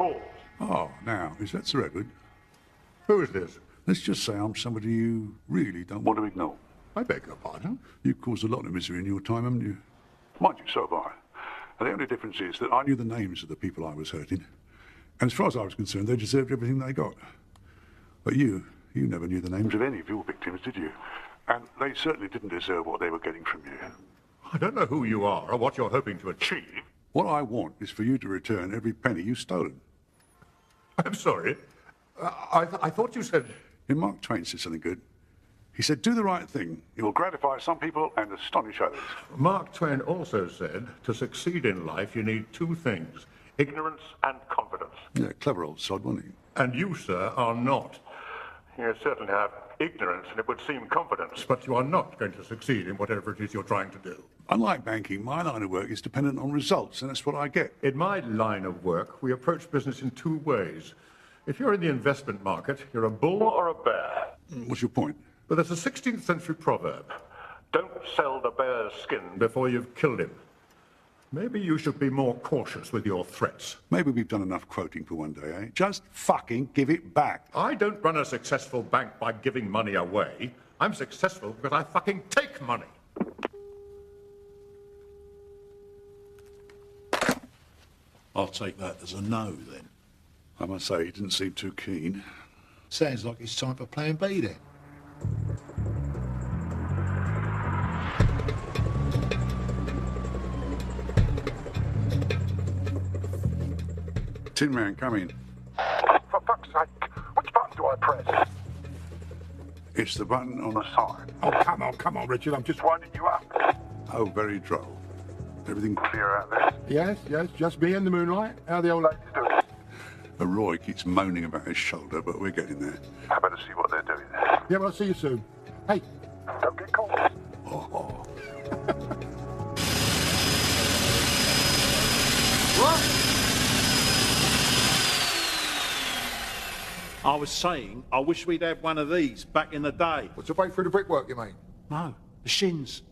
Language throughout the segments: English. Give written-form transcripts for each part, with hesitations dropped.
calls. Oh, now, is that Sir Edward? Who is this? Let's just say I'm somebody you really don't want to ignore. I beg your pardon? You've caused a lot of misery in your time, haven't you? Mind you, so have I. And the only difference is that I knew the names of the people I was hurting. And as far as I was concerned, they deserved everything they got. But you never knew the names of any of your victims, did you? And they certainly didn't deserve what they were getting from you. I don't know who you are or what you're hoping to achieve. What I want is for you to return every penny you've stolen. I'm sorry. I thought you said... Mark Twain said something good. He said, do the right thing. It will gratify some people and astonish others. Mark Twain also said, to succeed in life, you need two things, ignorance and confidence. Yeah, clever old sod, wasn't he? And you, sir, are not. You certainly have ignorance, and it would seem confidence, but you are not going to succeed in whatever it is you're trying to do. Unlike banking, my line of work is dependent on results, and that's what I get. In my line of work, we approach business in two ways. If you're in the investment market, you're a bull or a bear. What's your point? Well, there's a 16th century proverb. Don't sell the bear's skin before you've killed him. Maybe you should be more cautious with your threats. Maybe we've done enough quoting for one day, eh? Just fucking give it back. I don't run a successful bank by giving money away. I'm successful because I fucking take money. I'll take that as a no, then. I must say, he didn't seem too keen. Sounds like it's time for Plan B, then. Tin Man, come in. For fuck's sake, which button do I press? It's the button on the side. Oh, come on, Richard, I'm just winding you up. Oh, very droll. Everything clear out there? Yes, just me and the moonlight. How the old ladies doing? Roy keeps moaning about his shoulder, but we're getting there. I better see what they're doing. Yeah, well, I'll see you soon. Hey, don't get caught. Oh. I was saying, I wish we'd had one of these back in the day. What's the way through the brickwork, you mean? No, the shins.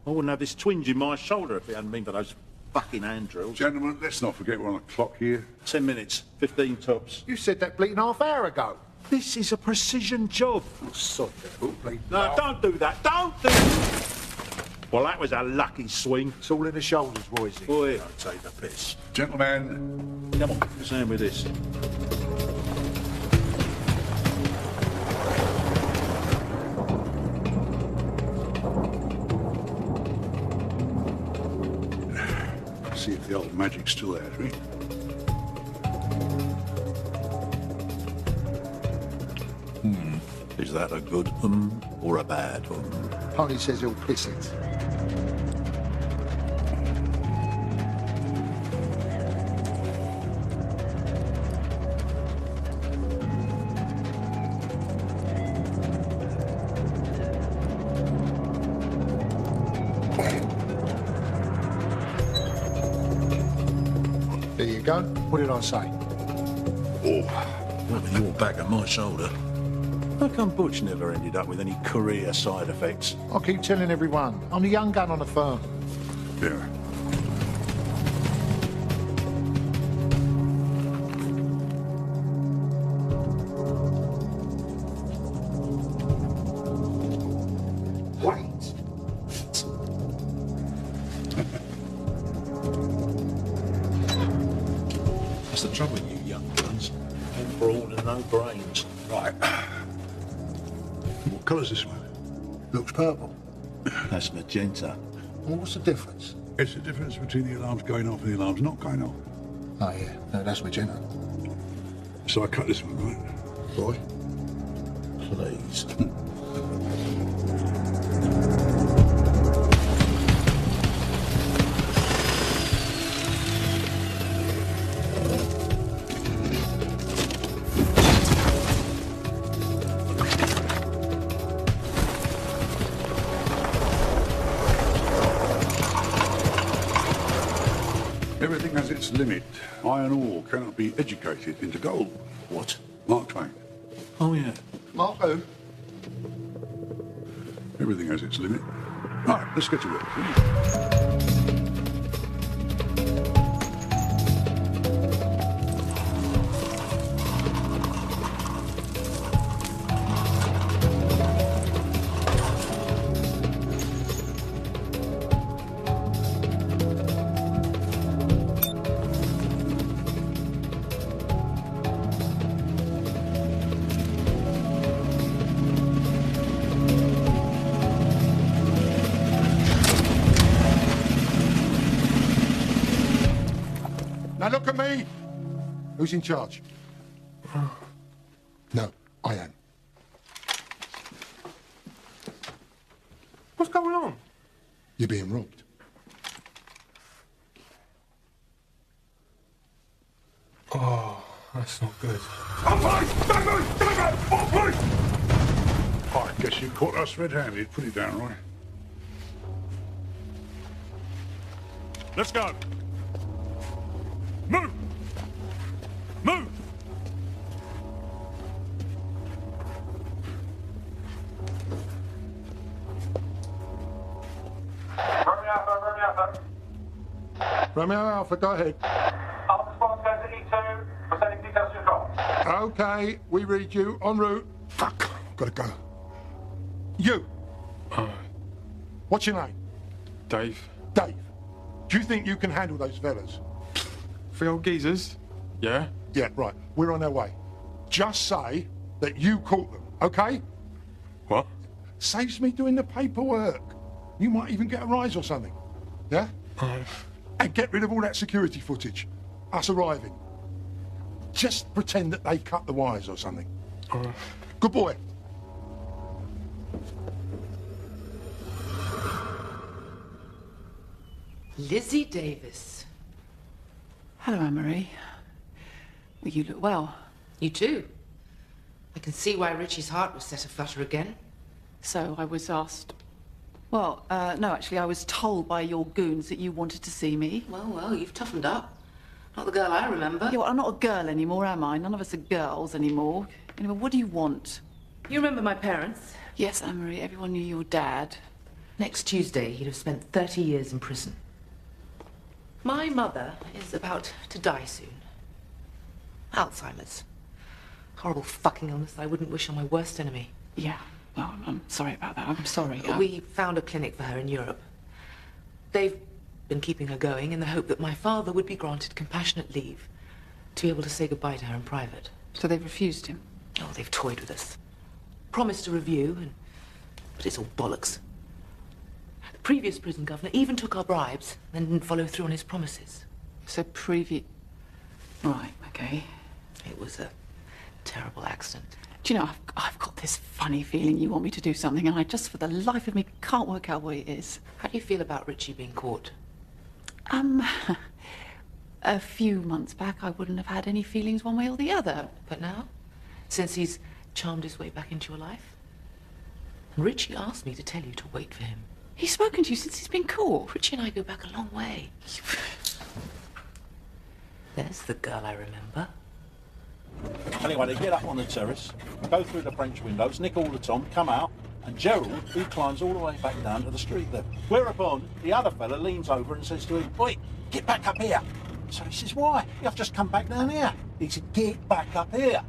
I wouldn't have this twinge in my shoulder if it hadn't been for those fucking hand drills. Gentlemen, let's not forget we're on a clock here. 10 minutes, 15 tops. You said that bleating half hour ago. This is a precision job. Oh, sod that. Oh, bleeding No, hell. don't do that. Don't do it. Well, that was a lucky swing. It's all in the shoulders, boys. Boy, I'll take the piss. Gentlemen, Come on, stand with this. see if the old magic's still there, shall we? Is that a good or a bad Pony says he'll piss it. There you go. What did I say? Well, your back on my shoulder. How come Butch never ended up with any career side effects? I keep telling everyone, I'm the young gun on the firm. Yeah. Wait. That's the trouble with you young guns. All brawn and no brains. Right. What colour's this one? Looks purple. That's magenta. Well, what's the difference? It's the difference between the alarms going off and the alarms not going off. Oh, yeah. No, that's magenta. So I cut this one, right? Boy. Please. Everything has its limit. Iron ore cannot be educated into gold. What? Mark Twain. Oh, yeah. Mark who? Everything has its limit. Right, let's get to work. Shall we? Who's in charge? No, I am. What's going on? You're being robbed. Oh, that's not good. I guess you caught us red-handed. Put it down, Roy. Let's go. Move! Move! Romeo Alpha, go ahead. Alpha Squad's going to E2. We're sending details to your call. Okay, we read you. En route. Fuck, gotta go. You. What's your name? Dave. Dave. Do you think you can handle those fellas? 3 old geezers? Yeah? Yeah, right. We're on our way. Just say that you caught them, okay? What? Saves me doing the paperwork. You might even get a rise or something. Yeah? And get rid of all that security footage. Us arriving. Just pretend that they cut the wires or something. Good boy. Lizzie Davis. Hello, Anne-Marie. Well, you look well. You too. I can see why Richie's heart was set aflutter again. So I was asked... Well, no, actually, I was told by your goons that you wanted to see me. Well, you've toughened up. Not the girl I remember. Yeah, well, I'm not a girl anymore, am I? None of us are girls anymore. Anyway, what do you want? You remember my parents? Yes, Anne-Marie, everyone knew your dad. Next Tuesday, he'd have spent 30 years in prison. My mother is about to die soon. Alzheimer's. Horrible fucking illness I wouldn't wish on my worst enemy. Yeah, well, I'm sorry about that. I'm sorry. We found a clinic for her in Europe. They've been keeping her going in the hope that my father would be granted compassionate leave to be able to say goodbye to her in private. So they've refused him? Oh, they've toyed with us. Promised a review, but it's all bollocks. The previous prison governor even took our bribes, then didn't follow through on his promises. So Right, okay. It was a terrible accident. Do you know, I've got this funny feeling you want me to do something, and I just, for the life of me, can't work out what it is. How do you feel about Richie being caught? A few months back, I wouldn't have had any feelings one way or the other. But now? Since he's charmed his way back into your life? And Richie asked me to tell you to wait for him. He's spoken to you since he's been caught. Richie and I go back a long way. There's the girl I remember. Anyway, they get up on the terrace, go through the French windows, nick all the Tom, come out, and Gerald, he climbs all the way back down to the street there. Whereupon, the other fella leans over and says to him, "Oi, get back up here." So he says, "Why? I've just come back down here." He said, "Get back up here."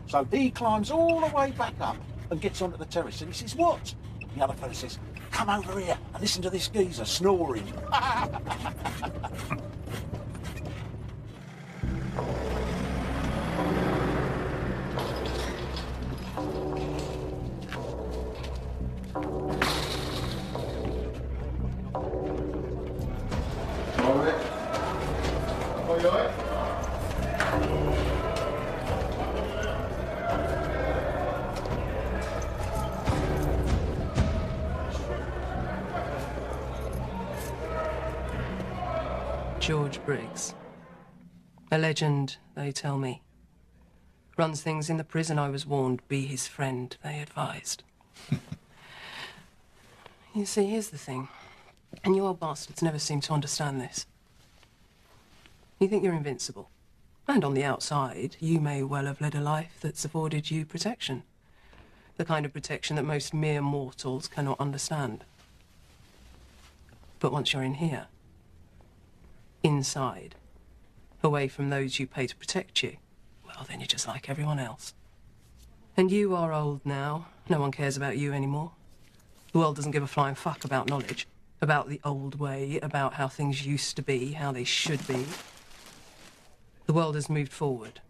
So he climbs all the way back up and gets onto the terrace, and he says, "What?" The other fella says, "Come over here and listen to this geezer snoring." George Briggs. A legend, they tell me. Runs things in the prison, I was warned. Be his friend, they advised. You see, here's the thing. And you old bastards never seem to understand this. You think you're invincible. And on the outside, you may well have led a life that's afforded you protection. The kind of protection that most mere mortals cannot understand. But once you're in here, inside, away from those you pay to protect you, well, then you're just like everyone else. And you are old now. No one cares about you anymore. The world doesn't give a flying fuck about knowledge, about the old way, about how things used to be, how they should be. The world has moved forward.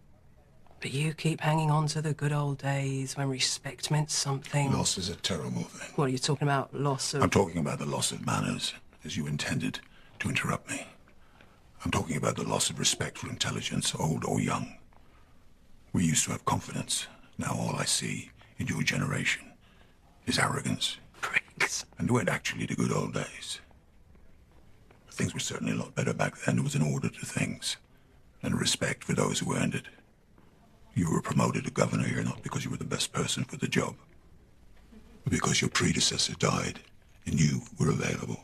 But you keep hanging on to the good old days when respect meant something. Loss is a terrible thing. What are you talking about? Loss of... I'm talking about the loss of manners, as you intended to interrupt me. I'm talking about the loss of respect for intelligence, old or young. used to have confidence. Now all I see in your generation is arrogance. Pricks. And they weren't actually the good old days. Things were certainly a lot better back then. There was an order to things and a respect for those who earned it. You were promoted to governor here not because you were the best person for the job, but because your predecessor died and you were available.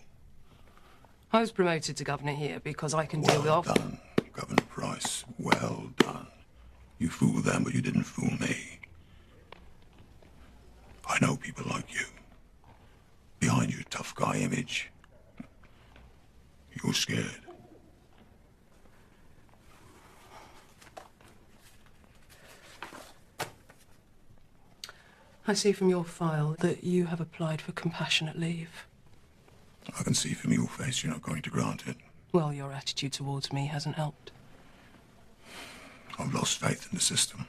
I was promoted to governor here because I can deal with... Well done, Governor Price. Well done. You fooled them, but you didn't fool me. I know people like you. Behind your tough guy image, you're scared. I see from your file that you have applied for compassionate leave. I can see from your face you're not going to grant it. Well, your attitude towards me hasn't helped. I've lost faith in the system.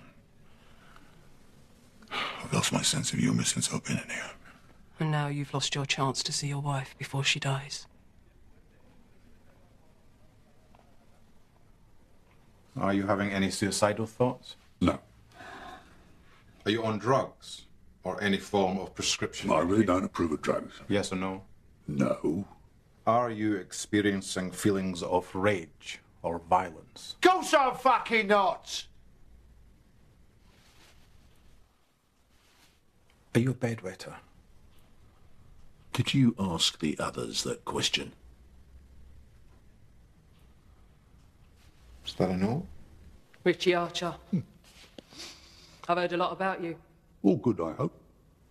I've lost my sense of humor since I've been in here. And now you've lost your chance to see your wife before she dies. Are you having any suicidal thoughts? No. Are you on drugs or any form of prescription? I really don't approve of drugs. Yes or no? No. Are you experiencing feelings of rage or violence? Course I'm fucking not! Are you a bedwetter? Did you ask the others that question? Is that a no? Richie Archer. I've heard a lot about you. All good, I hope.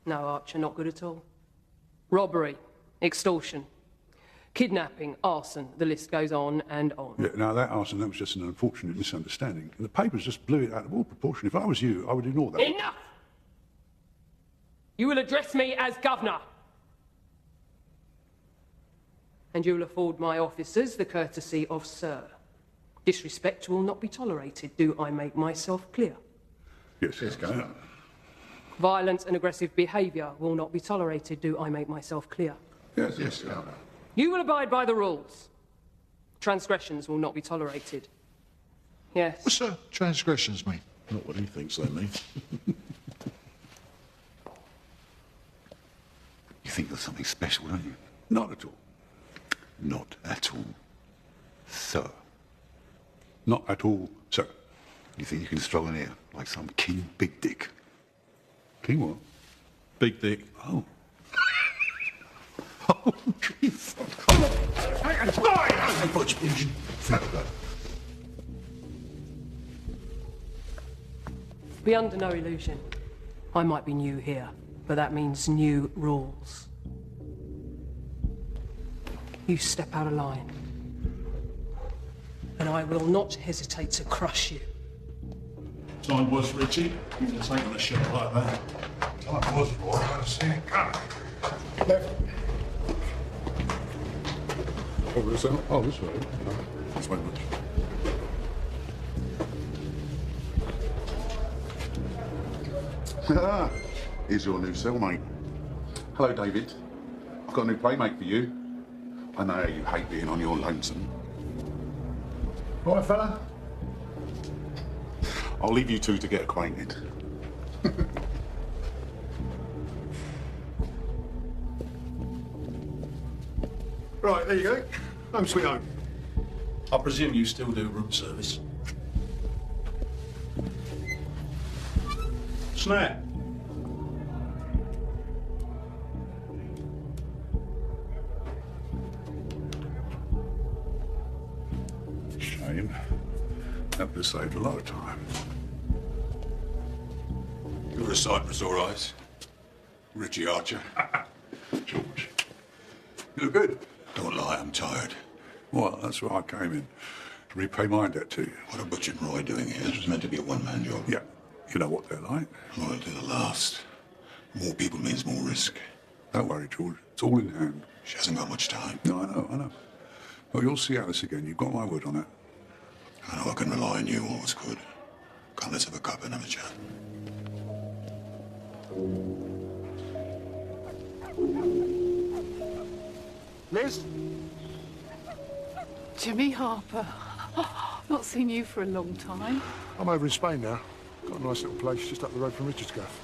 No, Archer, not good at all. Robbery, extortion, kidnapping, arson, the list goes on and on. Yeah, now that arson, that was just an unfortunate misunderstanding. And the papers just blew it out of all proportion. If I was you, I would ignore that. Enough! You will address me as governor. And you will afford my officers the courtesy of sir. Disrespect will not be tolerated. Do I make myself clear? Yes, yes, go on. Violence and aggressive behaviour will not be tolerated. Do I make myself clear? Yes, yes, go on. You will abide by the rules. Transgressions will not be tolerated. Yes. What's transgressions mean? Not what he thinks they mean. You think you're something special, don't you? Not at all. Not at all. Sir. Not at all, sir. You think you can stroll in here like some king big dick? King what? Big dick. Oh. Oh, Jesus. Be under no illusion. I might be new here, but that means new rules. You step out of line, and I will not hesitate to crush you. Time was, Richie. This ain't gonna shit like that. Time was, Roy. I see it coming. Left. Over this out? Oh, this way. This way much. Here's your new cellmate. Hello, David. I've got a new playmate for you. I know you hate being on your lonesome. All right, fella? I'll leave you two to get acquainted. Right, there you go. Home sweet home. I presume you still do room service. Snap. Shame. That would have saved a lot of time. You're a sight for sore eyes. Richie Archer. George. You look good. Don't lie, I'm tired. Well, that's why I came in. To repay my debt to you. What are Butch and Roy doing here? This was meant to be a one-man job. Yeah. You know what they're like. Loyal to the last. More people means more risk. Don't worry, George. It's all in hand. She hasn't got much time. No, I know. Well, you'll see Alice again. You've got my word on that. I know I can rely on you, always could. Come, let's have a cup and have a chat. Liz? Jimmy Harper. Not seen you for a long time. I'm over in Spain now. Got got a nice little place just up the road from Richard's gaff.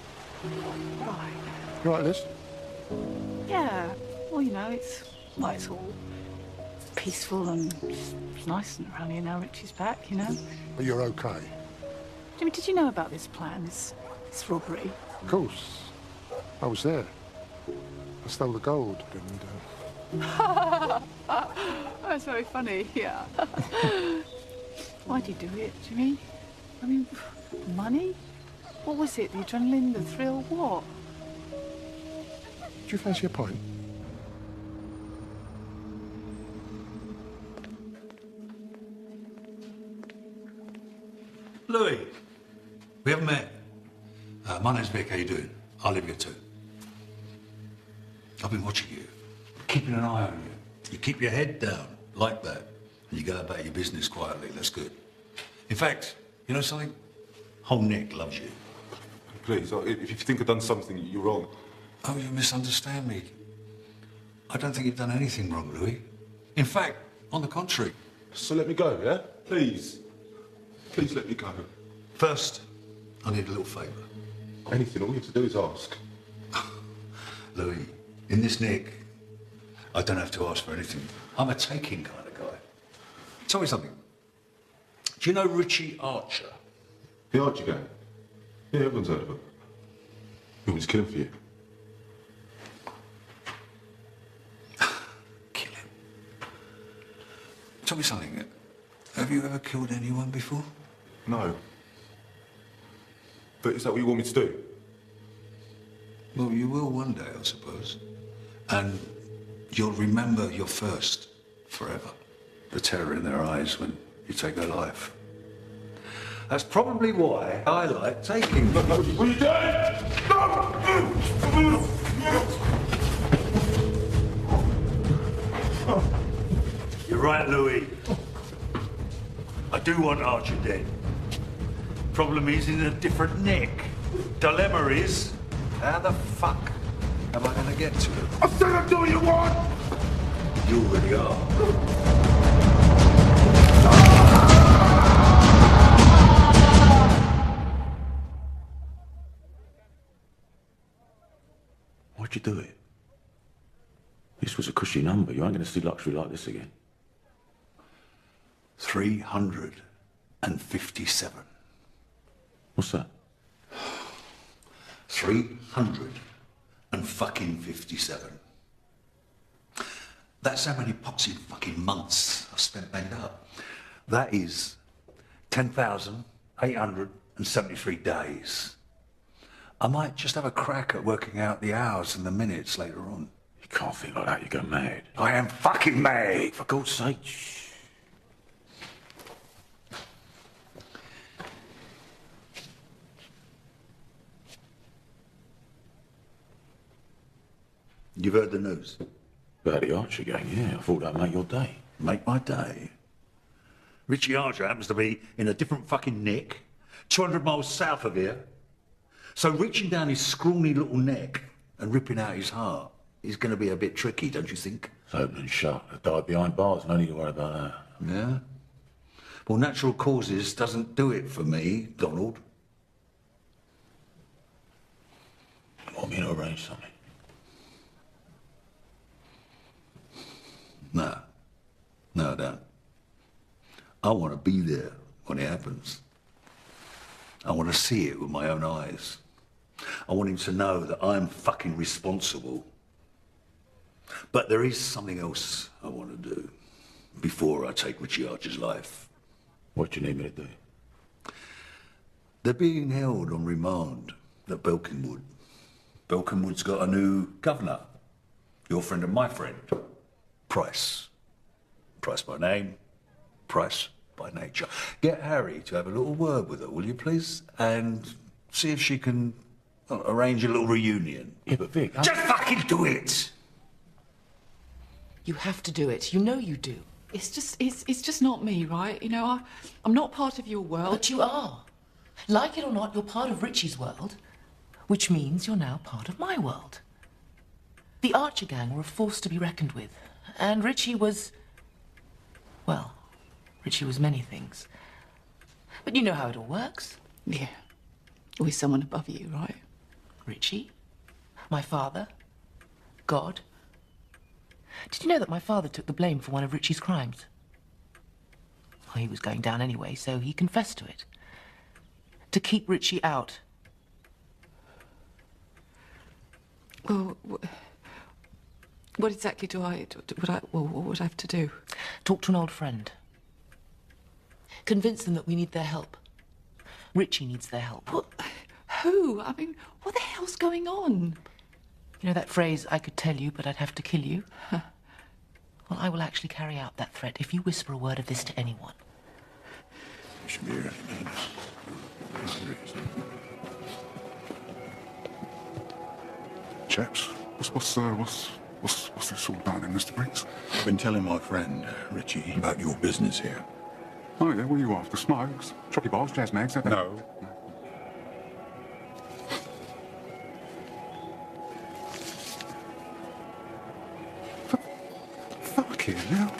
Right. You like this? Yeah. Well, you know, it's all peaceful and it's nice and around here now Richie's back, you know. But you're okay? Jimmy, did you know about this plan, this robbery? Of course. I was there. I stole the gold and... That's very funny, yeah. Why'd you do it, Jimmy? I mean, money? What was it? The adrenaline, the thrill, what? Do you fancy a pint? Louis, we haven't met. My name's Vic. How you doing? I live here too. I've been watching you, keeping an eye on you. You keep your head down like that, and you go about your business quietly. That's good. In fact, you know something? Whole Nick loves you. Please, if you think I've done something, you're wrong. Oh, you misunderstand me. I don't think you've done anything wrong, Louis. In fact, on the contrary. So let me go, yeah? Please. Please let me go. First, I need a little favour. Anything, all you have to do is ask. Louis, in this Nick, I don't have to ask for anything. I'm a taking kind of guy. Tell me something. Do you know Richie Archer? The Archer gang? Yeah, everyone's heard of him. You want me to kill him for you? Kill him? Tell me something. Have you ever killed anyone before? No. But is that what you want me to do? Well, you will one day, I suppose. And you'll remember your first forever. The terror in their eyes when you take their life. That's probably why I like taking... What are you doing? You're right, Louis. I do want Archer dead. Problem is, in a different Nick. Dilemma is, how the fuck am I going to get to him? I said I'm doing what you want! You already are. Why'd you do it? This was a cushy number. You ain't going to see luxury like this again. 357. What's that? 357. That's how many poxy fucking months I've spent banged up. That is 10,873 days. I might just have a crack at working out the hours and the minutes later on. You can't think like that, you go mad. I am fucking mad! For God's sake, shh. You've heard the news? About the Archer gang, yeah. I thought that'd make your day. Make my day. Richie Archer happens to be in a different fucking nick, 200 miles south of here. So reaching down his scrawny little neck and ripping out his heart is going to be a bit tricky, don't you think? It's open and shut. I died behind bars. No need to worry about that. Yeah? Well, natural causes doesn't do it for me, Donald. You want me to arrange something? No. No, I don't. I want to be there when it happens. I want to see it with my own eyes. I want him to know that I'm fucking responsible. But there is something else I want to do before I take Richie Archer's life. What do you need me to do? They're being held on remand at Belkinwood. Belkinwood's got a new governor. Your friend and my friend. Price. Price by name, Price by nature. Get Harry to have a little word with her, will you please? And see if she can arrange a little reunion. Yeah, but Vic... Just fucking do it! You have to do it. You know you do. It's just not me, right? You know, I'm not part of your world. But you are. Like it or not, you're part of Richie's world, which means you're now part of my world. The Archer gang were a force to be reckoned with, and Richie was... well, Richie was many things. But you know how it all works. Yeah. always someone above you, right? Richie? My father? God? Did you know that my father took the blame for one of Richie's crimes? Well, he was going down anyway, so he confessed to it. To keep Richie out. Well, what exactly what would I have to do? Talk to an old friend. Convince them that we need their help. Richie needs their help. Well, who? I mean, what the hell's going on? You know that phrase, I could tell you, but I'd have to kill you? Huh. Well, I will actually carry out that threat if you whisper a word of this to anyone. You should be ready, man. Chaps, what's this all about then, Mr. Briggs? I've been telling my friend, Richie, about your business here. Oh, yeah, what are you after? Smokes? Choppy bowls, jazz mags? No. Fuck you, now.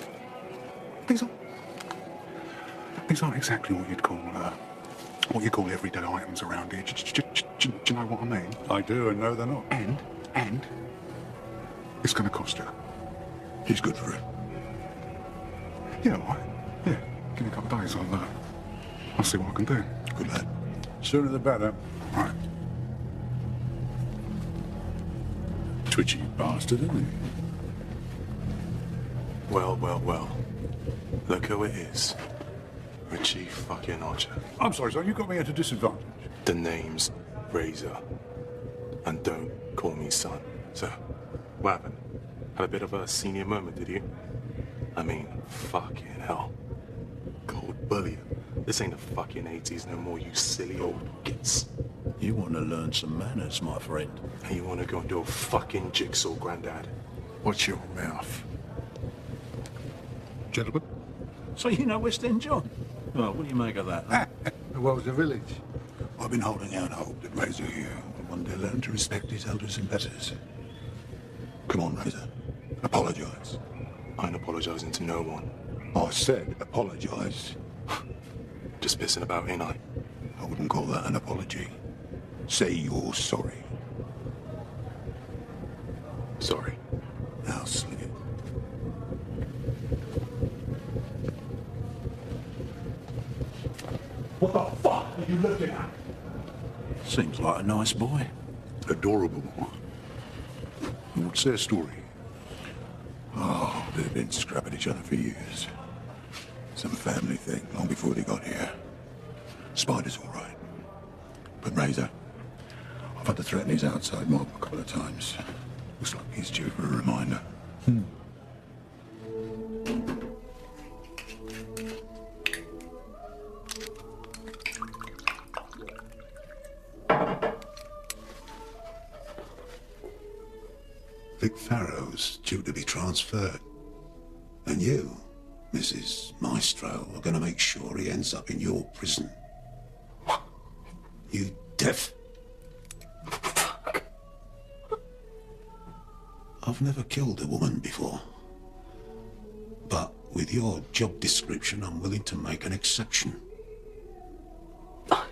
These aren't exactly what you'd call everyday items around here. Do you know what I mean? I do, and no, they're not. And it's going to cost you. He's good for it. Yeah, all right. Yeah. Give me a couple of days, I'll see what I can do. Good lad. Sooner the better. Right. Twitchy bastard, isn't he? Well, well, well. Look who it is. Richie fucking Archer. I'm sorry, son, you got me at a disadvantage. The name's Razor. And don't call me son. So, what happened? Had a bit of a senior moment, did you? I mean, fucking hell. Cold bully. This ain't the fucking 80s no more, you silly old gits. You want to learn some manners, my friend. And you want to go and do a fucking jigsaw, Grandad? Watch your mouth. Gentlemen? So you know West End John? Well, what do you make of that? Huh? What was the village? I've been holding out hope that Razor here will one day learn to respect his elders and betters. Come on, Razor. Apologise. I ain't apologising to no one. I said apologise. Just pissing about, ain't I? I wouldn't call that an apology. Say you're sorry. Sorry. Now sling it. What the fuck are you looking at? Seems like a nice boy. Adorable. What's their story? Oh, they've been scrapping each other for years. Some family thing, long before they got here. Spider's all right. But Razor, I've had to threaten his outside mob a couple of times. Looks like he's due for a reminder. Vic Farrow's due to be transferred. And you, Mrs. Maestro, are going to make sure he ends up in your prison. You deaf? I've never killed a woman before. But with your job description, I'm willing to make an exception. I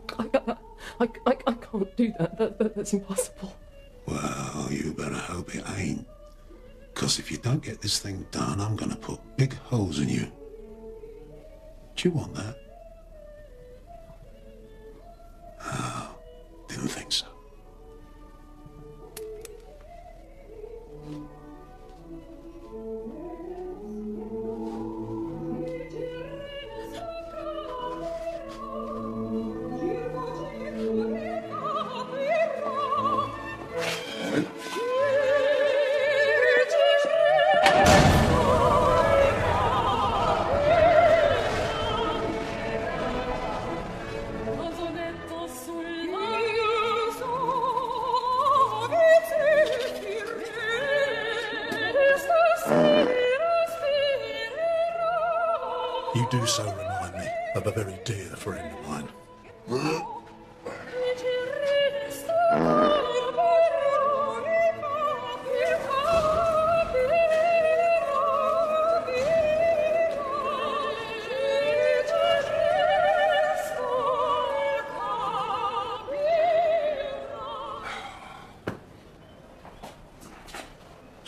can't do that. That's impossible. Well, you better hope it ain't. Because if you don't get this thing done, I'm going to put big holes in you. Do you want that? Oh, didn't think so. You do so remind me of a very dear friend of mine.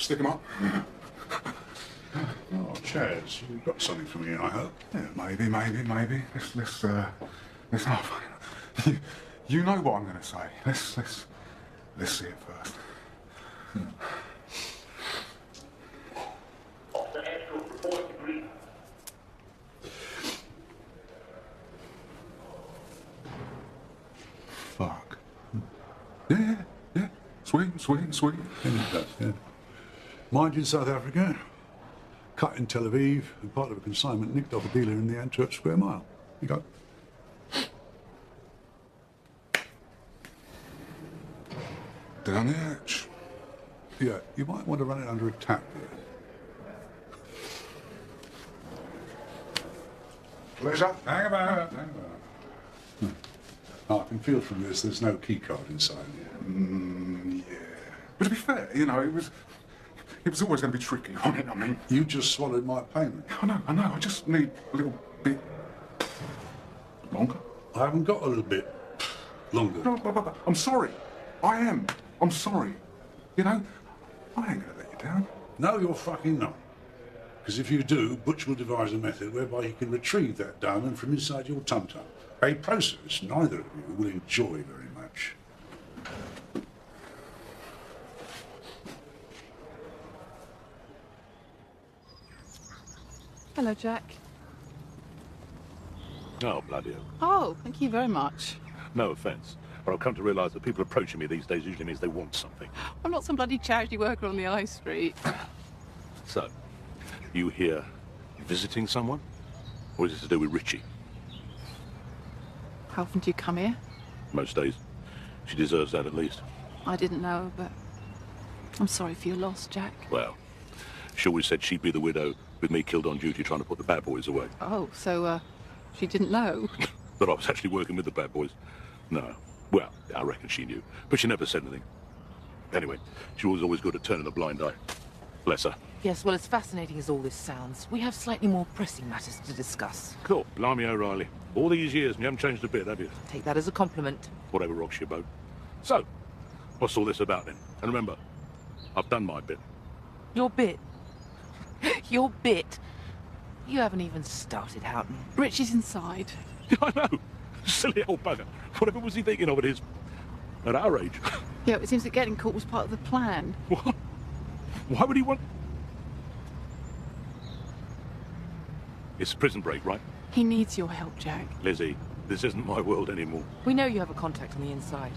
Stick 'em up. Oh, Chaz, you've got something for me, I hope. Yeah, maybe. Let's you know what I'm going to say. Let's see it first. Fuck. Yeah. Sweet. Yeah. Mined in South Africa, cut in Tel Aviv, and part of a consignment nicked off a dealer in the Antwerp Square Mile. You go. Down the hatch. Yeah, you might want to run it under a tap here. Pleasure. Hang about. Oh, I can feel from this there's no key card inside here. Yeah. But to be fair, you know, it was always going to be tricky, wasn't it? I mean... You just swallowed my payment. I know. I just need a little bit... longer. I haven't got a little bit longer. No, I'm sorry. I am. I'm sorry. You know, I ain't going to let you down. No, you're fucking not. Because if you do, Butch will devise a method whereby he can retrieve that diamond from inside your tum-tum. A process neither of you will enjoy very much. Hello, Jack. Oh, bloody hell. Oh, thank you very much. No offence, but I've come to realise that people approaching me these days usually means they want something. I'm not some bloody charity worker on the high street. So, you here visiting someone? Or is it to do with Richie? How often do you come here? Most days. She deserves that at least. I didn't know, but I'm sorry for your loss, Jack. Well, she always said she'd be the widow with me killed on duty trying to put the bad boys away. Oh, so, she didn't know? That I was actually working with the bad boys. No. Well, I reckon she knew, but she never said anything. Anyway, she was always good at turning a blind eye. Bless her. Yes, well, as fascinating as all this sounds, we have slightly more pressing matters to discuss. Cool. Blimey O'Reilly. All these years and you haven't changed a bit, have you? Take that as a compliment. Whatever rocks your boat. So, what's all this about then? And remember, I've done my bit. Your bit? Your bit? You haven't even started, Houghton. Richie's inside. I know. Silly old bugger. Whatever was he thinking of at our age? Yeah, it seems that getting caught was part of the plan. What? Why would he want... It's prison break, right? He needs your help, Jack. Lizzie, this isn't my world anymore. We know you have a contact on the inside.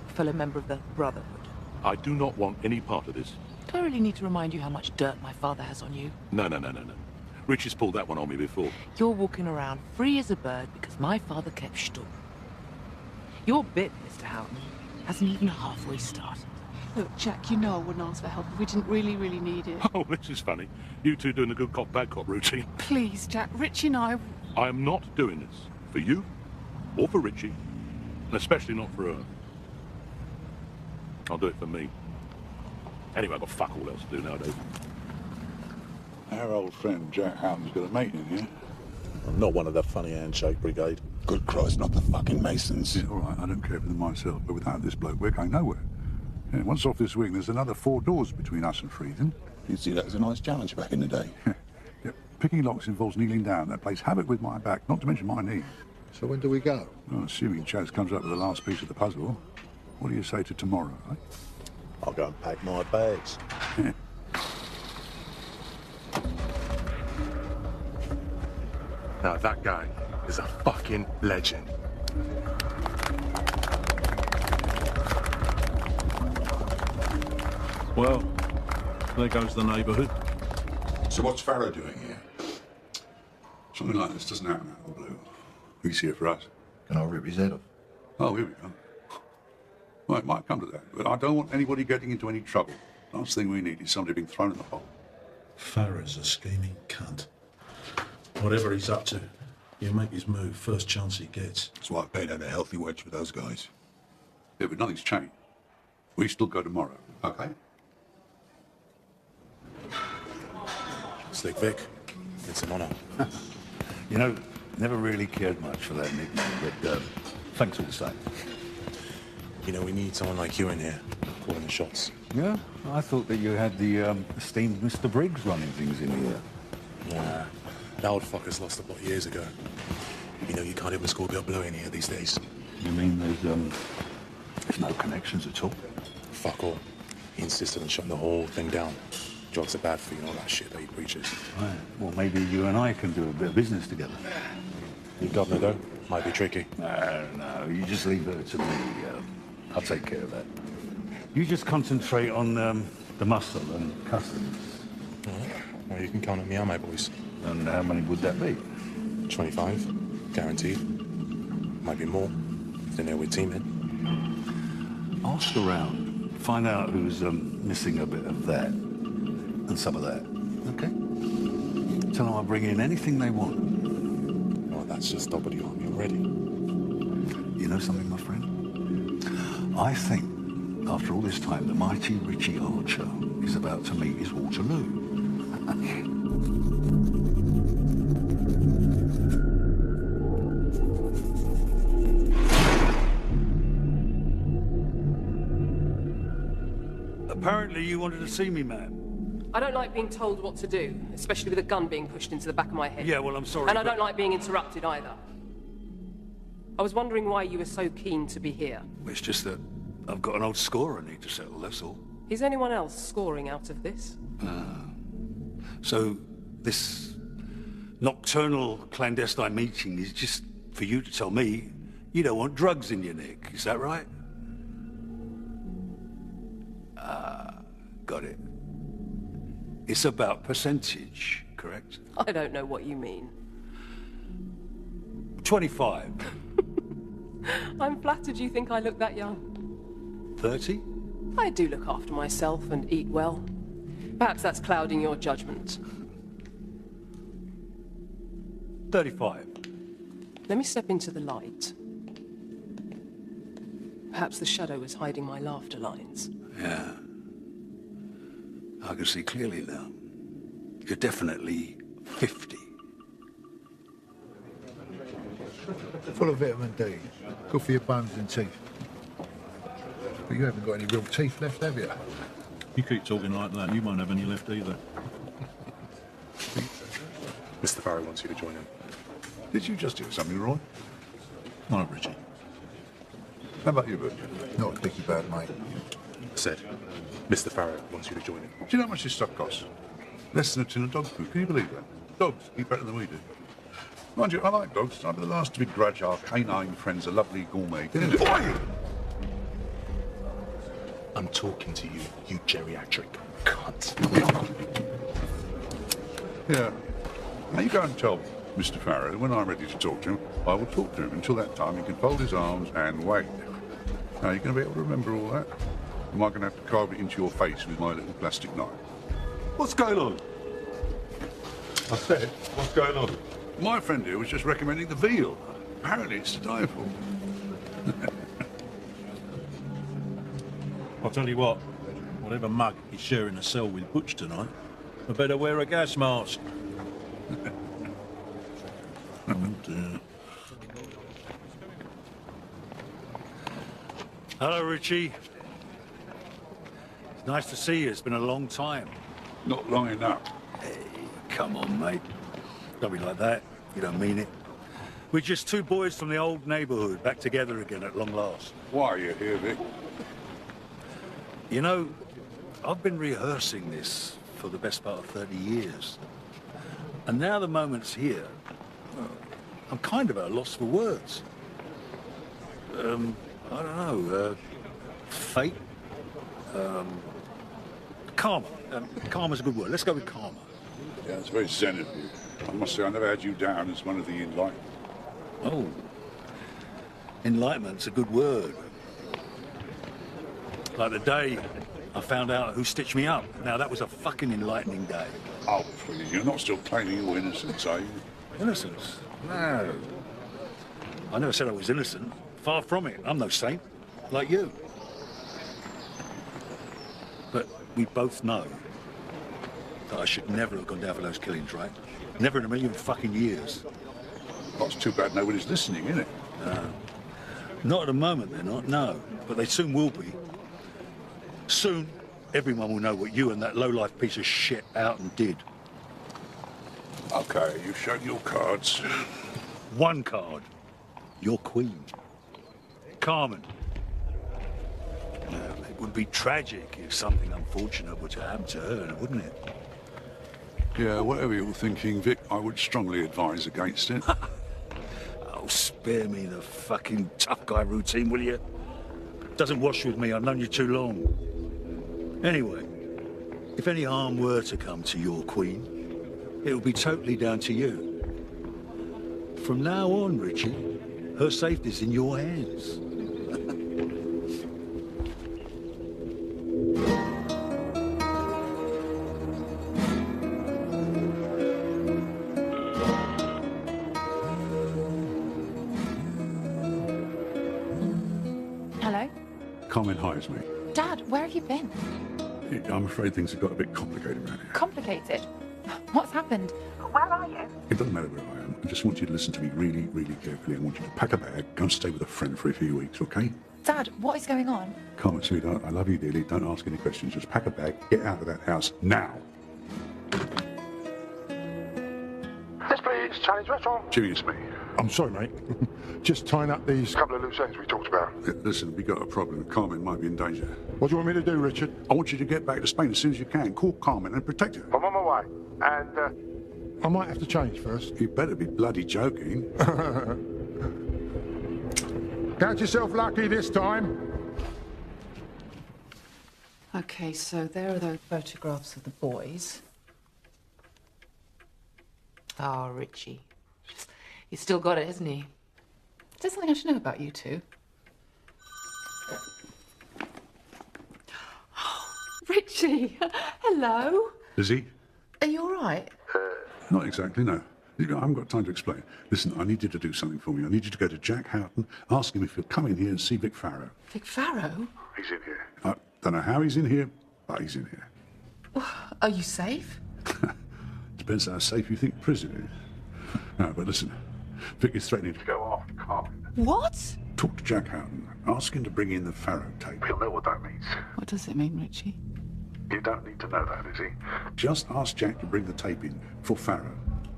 A fellow member of the Brotherhood. I do not want any part of this. Do I really need to remind you how much dirt my father has on you? No. Richie's pulled that one on me before. You're walking around free as a bird because my father kept shtul. Your bit, Mr. Houghton, hasn't even halfway started. Look, Jack, you know I wouldn't ask for help if we didn't really need it. Oh, this is funny. You two doing the good cop, bad cop routine. Please, Jack, Richie and I am not doing this for you or for Richie, and especially not for her. I'll do it for me. Anyway, I've got fuck all else to do nowadays. Our old friend Jack Houghton's got a mate in here. I'm not one of the funny handshake brigade. Good Christ, not the fucking Masons. Yeah, all right, I don't care for them myself, but without this bloke, we're going nowhere. Yeah, once off this wing, there's another 4 doors between us and freedom. You'd see that as a nice challenge back in the day. Yeah, picking locks involves kneeling down. That plays havoc with my back, not to mention my knee. So when do we go? Well, assuming Chaz comes up with the last piece of the puzzle, what do you say to tomorrow, eh? I'll go and pack my bags. Yeah. Now that guy is a fucking legend. Well, there goes the neighbourhood. So what's Farrow doing here? Something like this doesn't happen out of the blue. He's here for us. Can I rip his head off? Oh, here we go. Well, it might come to that, but I don't want anybody getting into any trouble. Last thing we need is somebody being thrown in the hole. Farrow's a scheming cunt. Whatever he's up to, he'll make his move first chance he gets. That's why I paid out a healthy wedge with those guys. Yeah, but nothing's changed. We still go tomorrow, okay? Slick Vic, it's an honour. You know, never really cared much for that nickname, but thanks all the same. You know, we need someone like you in here. calling the shots. Yeah? I thought that you had the esteemed Mr. Briggs running things in here. Nah, that old fucker's lost a lot years ago. You know, you can't even score a blow in here these days. You mean there's no connections at all? Fuck all. He insisted on shutting the whole thing down. Drugs are bad for you and all that shit that he preaches. Right. Well, maybe you and I can do a bit of business together. The governor, though, might be tricky. No, you just leave it to me. I'll take care of that. You just concentrate on the muscle and customs. All right. Well, you can count on me and my boys. And how many would that be? 25, guaranteed. Might be more, if they know we're teaming. Ask around. Find out who's missing a bit of that and some of that, okay? Tell them I'll bring in anything they want. Well, that's just double the army already. You know something, my friend? I think, after all this time, the mighty Richie Archer is about to meet his Waterloo. Apparently you wanted to see me, ma'am. I don't like being told what to do, especially with a gun being pushed into the back of my head. Yeah, well, I'm sorry. And I don't like being interrupted either. I was wondering why you were so keen to be here. It's just that I've got an old score I need to settle, that's all. Is anyone else scoring out of this? So this nocturnal clandestine meeting is just for you to tell me you don't want drugs in your neck, is that right? Got it. It's about percentage, correct? I don't know what you mean. 25. I'm flattered you think I look that young. 30? I do look after myself and eat well. Perhaps that's clouding your judgment. 35. Let me step into the light. Perhaps the shadow is hiding my laughter lines. Yeah. I can see clearly now. You're definitely 50. Full of vitamin D. Good for your bones and teeth. But you haven't got any real teeth left, have you? You keep talking like that, you won't have any left either. Mr. Farrow wants you to join him. Did you just hear something, Roy? No, Richie. How about you, Bert? Not a dicky bad, mate. Said, Mr. Farrow wants you to join him. Do you know how much this stuff costs? Less than a tin of dog food. Can you believe that? Dogs eat better than we do. Mind you, I like dogs. I'll be the last to begrudge our canine friends a lovely gourmet dinner. Boy! I'm talking to you, you geriatric cunt. Yeah. Now you go and tell Mr. Farrow that when I'm ready to talk to him, I will talk to him. Until that time, he can fold his arms and wait. Now, you're going to be able to remember all that? Am I going to have to carve it into your face with my little plastic knife? What's going on? I said, what's going on? My friend here was just recommending the veal. Apparently it's to die for. I'll tell you what, whatever mug is sharing a cell with Butch tonight, I better wear a gas mask. Oh dear. Hello, Richie. It's nice to see you. It's been a long time. Not long enough. Hey, come on, mate. Don't be like that. You don't mean it. We're just two boys from the old neighborhood back together again at long last. Why are you here, Vic? You know, I've been rehearsing this for the best part of 30 years. And now the moment's here. Well, I'm kind of at a loss for words. I don't know, fate? Karma. Karma's a good word. Let's go with karma. Yeah, it's very zen of you. I must say, I never had you down as one of the enlightened. Oh, enlightenment's a good word. Like the day I found out who stitched me up. Now, that was a fucking enlightening day. Oh, please, you're not still claiming your innocence, are you? Innocence? No. I never said I was innocent. Far from it. I'm no saint. Like you. But we both know that I should never have gone down for those killings, right? Never in a million fucking years. Well, it's too bad nobody's listening, isn't it? No. Not at the moment, they're not, no. But they soon will be. Soon, everyone will know what you and that low-life piece of shit out and did. Okay, you've shown your cards. One card. Your queen. Carmen. Now, it would be tragic if something unfortunate were to happen to her, wouldn't it? Yeah, whatever you're thinking, Vic, I would strongly advise against it. Oh, spare me the fucking tough guy routine, will you? Doesn't wash with me, I've known you too long. Anyway, if any harm were to come to your queen, it will be totally down to you. From now on, Richie, her safety's in your hands. Hello? Carmen hires me. Dad, where have you been? I'm afraid things have got a bit complicated around here. Complicated? What's happened? Where are you? It doesn't matter where I am. I just want you to listen to me really, really carefully. I want you to pack a bag, go and stay with a friend for a few weeks, okay? Dad, what is going on? Carmen, sweetheart, I love you dearly. Don't ask any questions. Just pack a bag, get out of that house now. Yes, please. Chinese restaurant. Jimmy, it's me. I'm sorry, mate. Just tying up these couple of loose ends we talked about. Listen, we got a problem. Carmen might be in danger. What do you want me to do, Richard? I want you to get back to Spain as soon as you can. Call Carmen and protect her. I'm on my way. And, I might have to change first. You better be bloody joking. Count yourself lucky this time. Okay, so there are those photographs of the boys. Ah, Richie. He's still got it, hasn't he? Is there something I should know about you two? Richie, hello. Lizzie? Are you all right? Not exactly, no. I haven't got time to explain. Listen, I need you to do something for me. I need you to go to Jack Houghton, ask him if he'll come in here and see Vic Farrow. Vic Farrow? He's in here. I don't know how he's in here, but he's in here. Are you safe? Depends how safe you think prison is. No, but listen, Vic is threatening to go after Carmen. What? Talk to Jack Houghton. Ask him to bring in the Farrow tape. He'll know what that means. What does it mean, Richie? You don't need to know that, is he? Just ask Jack to bring the tape in for Farrow.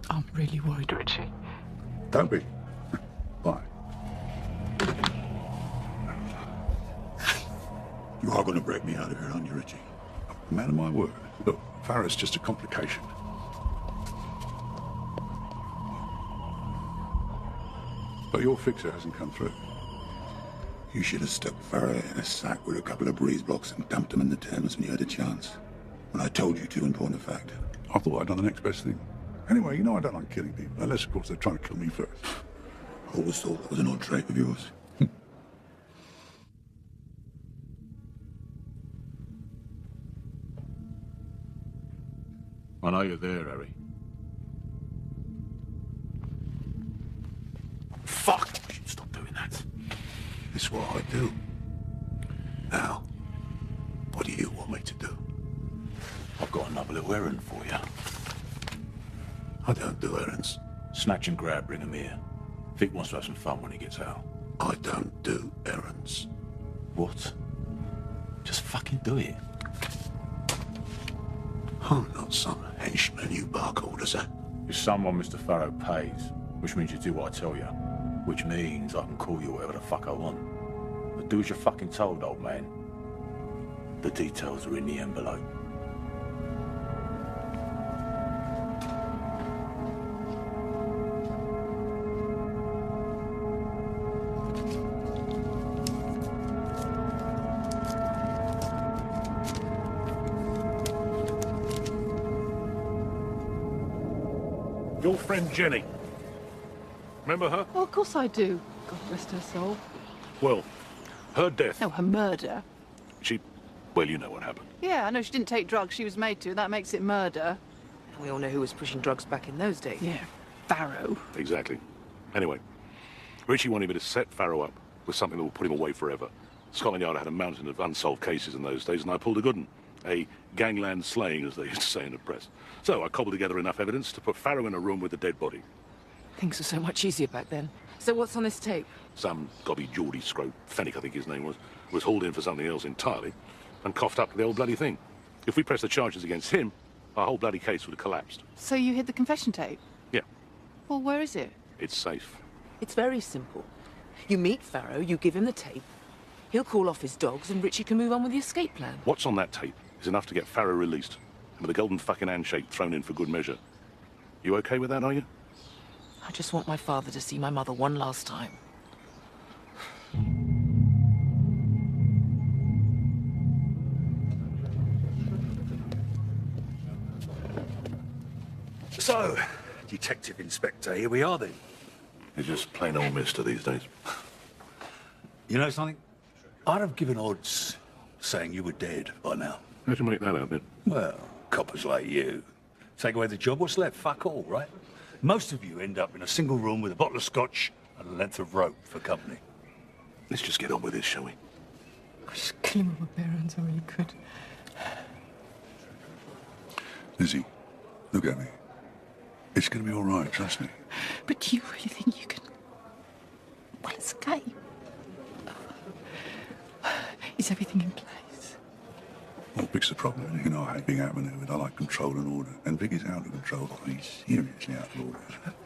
I'm really worried, Richie. Don't be. Bye. You are going to break me out of here, aren't you, Richie? Man of my word. Look, Farrow's just a complication. But your fixer hasn't come through. You should have stuck Farrow in a sack with a couple of breeze blocks and dumped him in the Thames when you had a chance. When I told you to, in point of fact. I thought I'd done the next best thing. Anyway, you know I don't like killing people, unless, of course, they're trying to kill me first. I always thought that was an odd trait of yours. I know you're there, Harry. Fuck! You should stop doing that. It's what I do. Now, what do you want me to do? I've got another little errand for you. I don't do errands. Snatch and grab, bring him here. Vic wants to have some fun when he gets out. I don't do errands. What? Just fucking do it. I'm not some henchman you bark orders at. You're someone Mr. Farrow pays, which means you do what I tell you. Which means I can call you whatever the fuck I want. But do as you're fucking told, old man. The details are in the envelope. Your friend Jenny. Remember her? Well, of course I do. God rest her soul. Well, her death. No, her murder. Well, you know what happened. Yeah, I know she didn't take drugs. She was made to. That makes it murder. We all know who was pushing drugs back in those days. Yeah, Farrow. Exactly. Anyway, Richie wanted me to set Farrow up with something that will put him away forever. Scotland Yard had a mountain of unsolved cases in those days, and I pulled a good one. A gangland slaying, as they used to say in the press. So I cobbled together enough evidence to put Farrow in a room with a dead body. Things were so much easier back then. So what's on this tape? Some gobby Geordie scrote, Fennick I think his name was hauled in for something else entirely. and coughed up the old bloody thing. If we pressed the charges against him, our whole bloody case would have collapsed. So you hid the confession tape? Yeah, Well, where is it? it's safe. It's very simple. You meet Farrow, you give him the tape, he'll call off his dogs, and Richie can move on with the escape plan. What's on that tape is enough to get Farrow released, and with a golden fucking handshake thrown in for good measure. You okay with that, are you? I just want my father to see my mother one last time. So, Detective Inspector, here we are then. You're just plain old mister these days. You know something? I'd have given odds saying you were dead by now. How'd you make that out, then? Well, coppers like you. Take away the job, what's left? Fuck all, right? Most of you end up in a single room with a bottle of scotch and a length of rope for company. Let's just get on with this, shall we? I just kill him with my bare hands, I really could. Lizzie, look at me. It's going to be all right, trust me. But do you really think you can... well, escape? Is everything in place? Well, Vic's the problem. You know, I hate being outmaneuvered. I like control and order. And Vic is out of control. He's seriously out of order.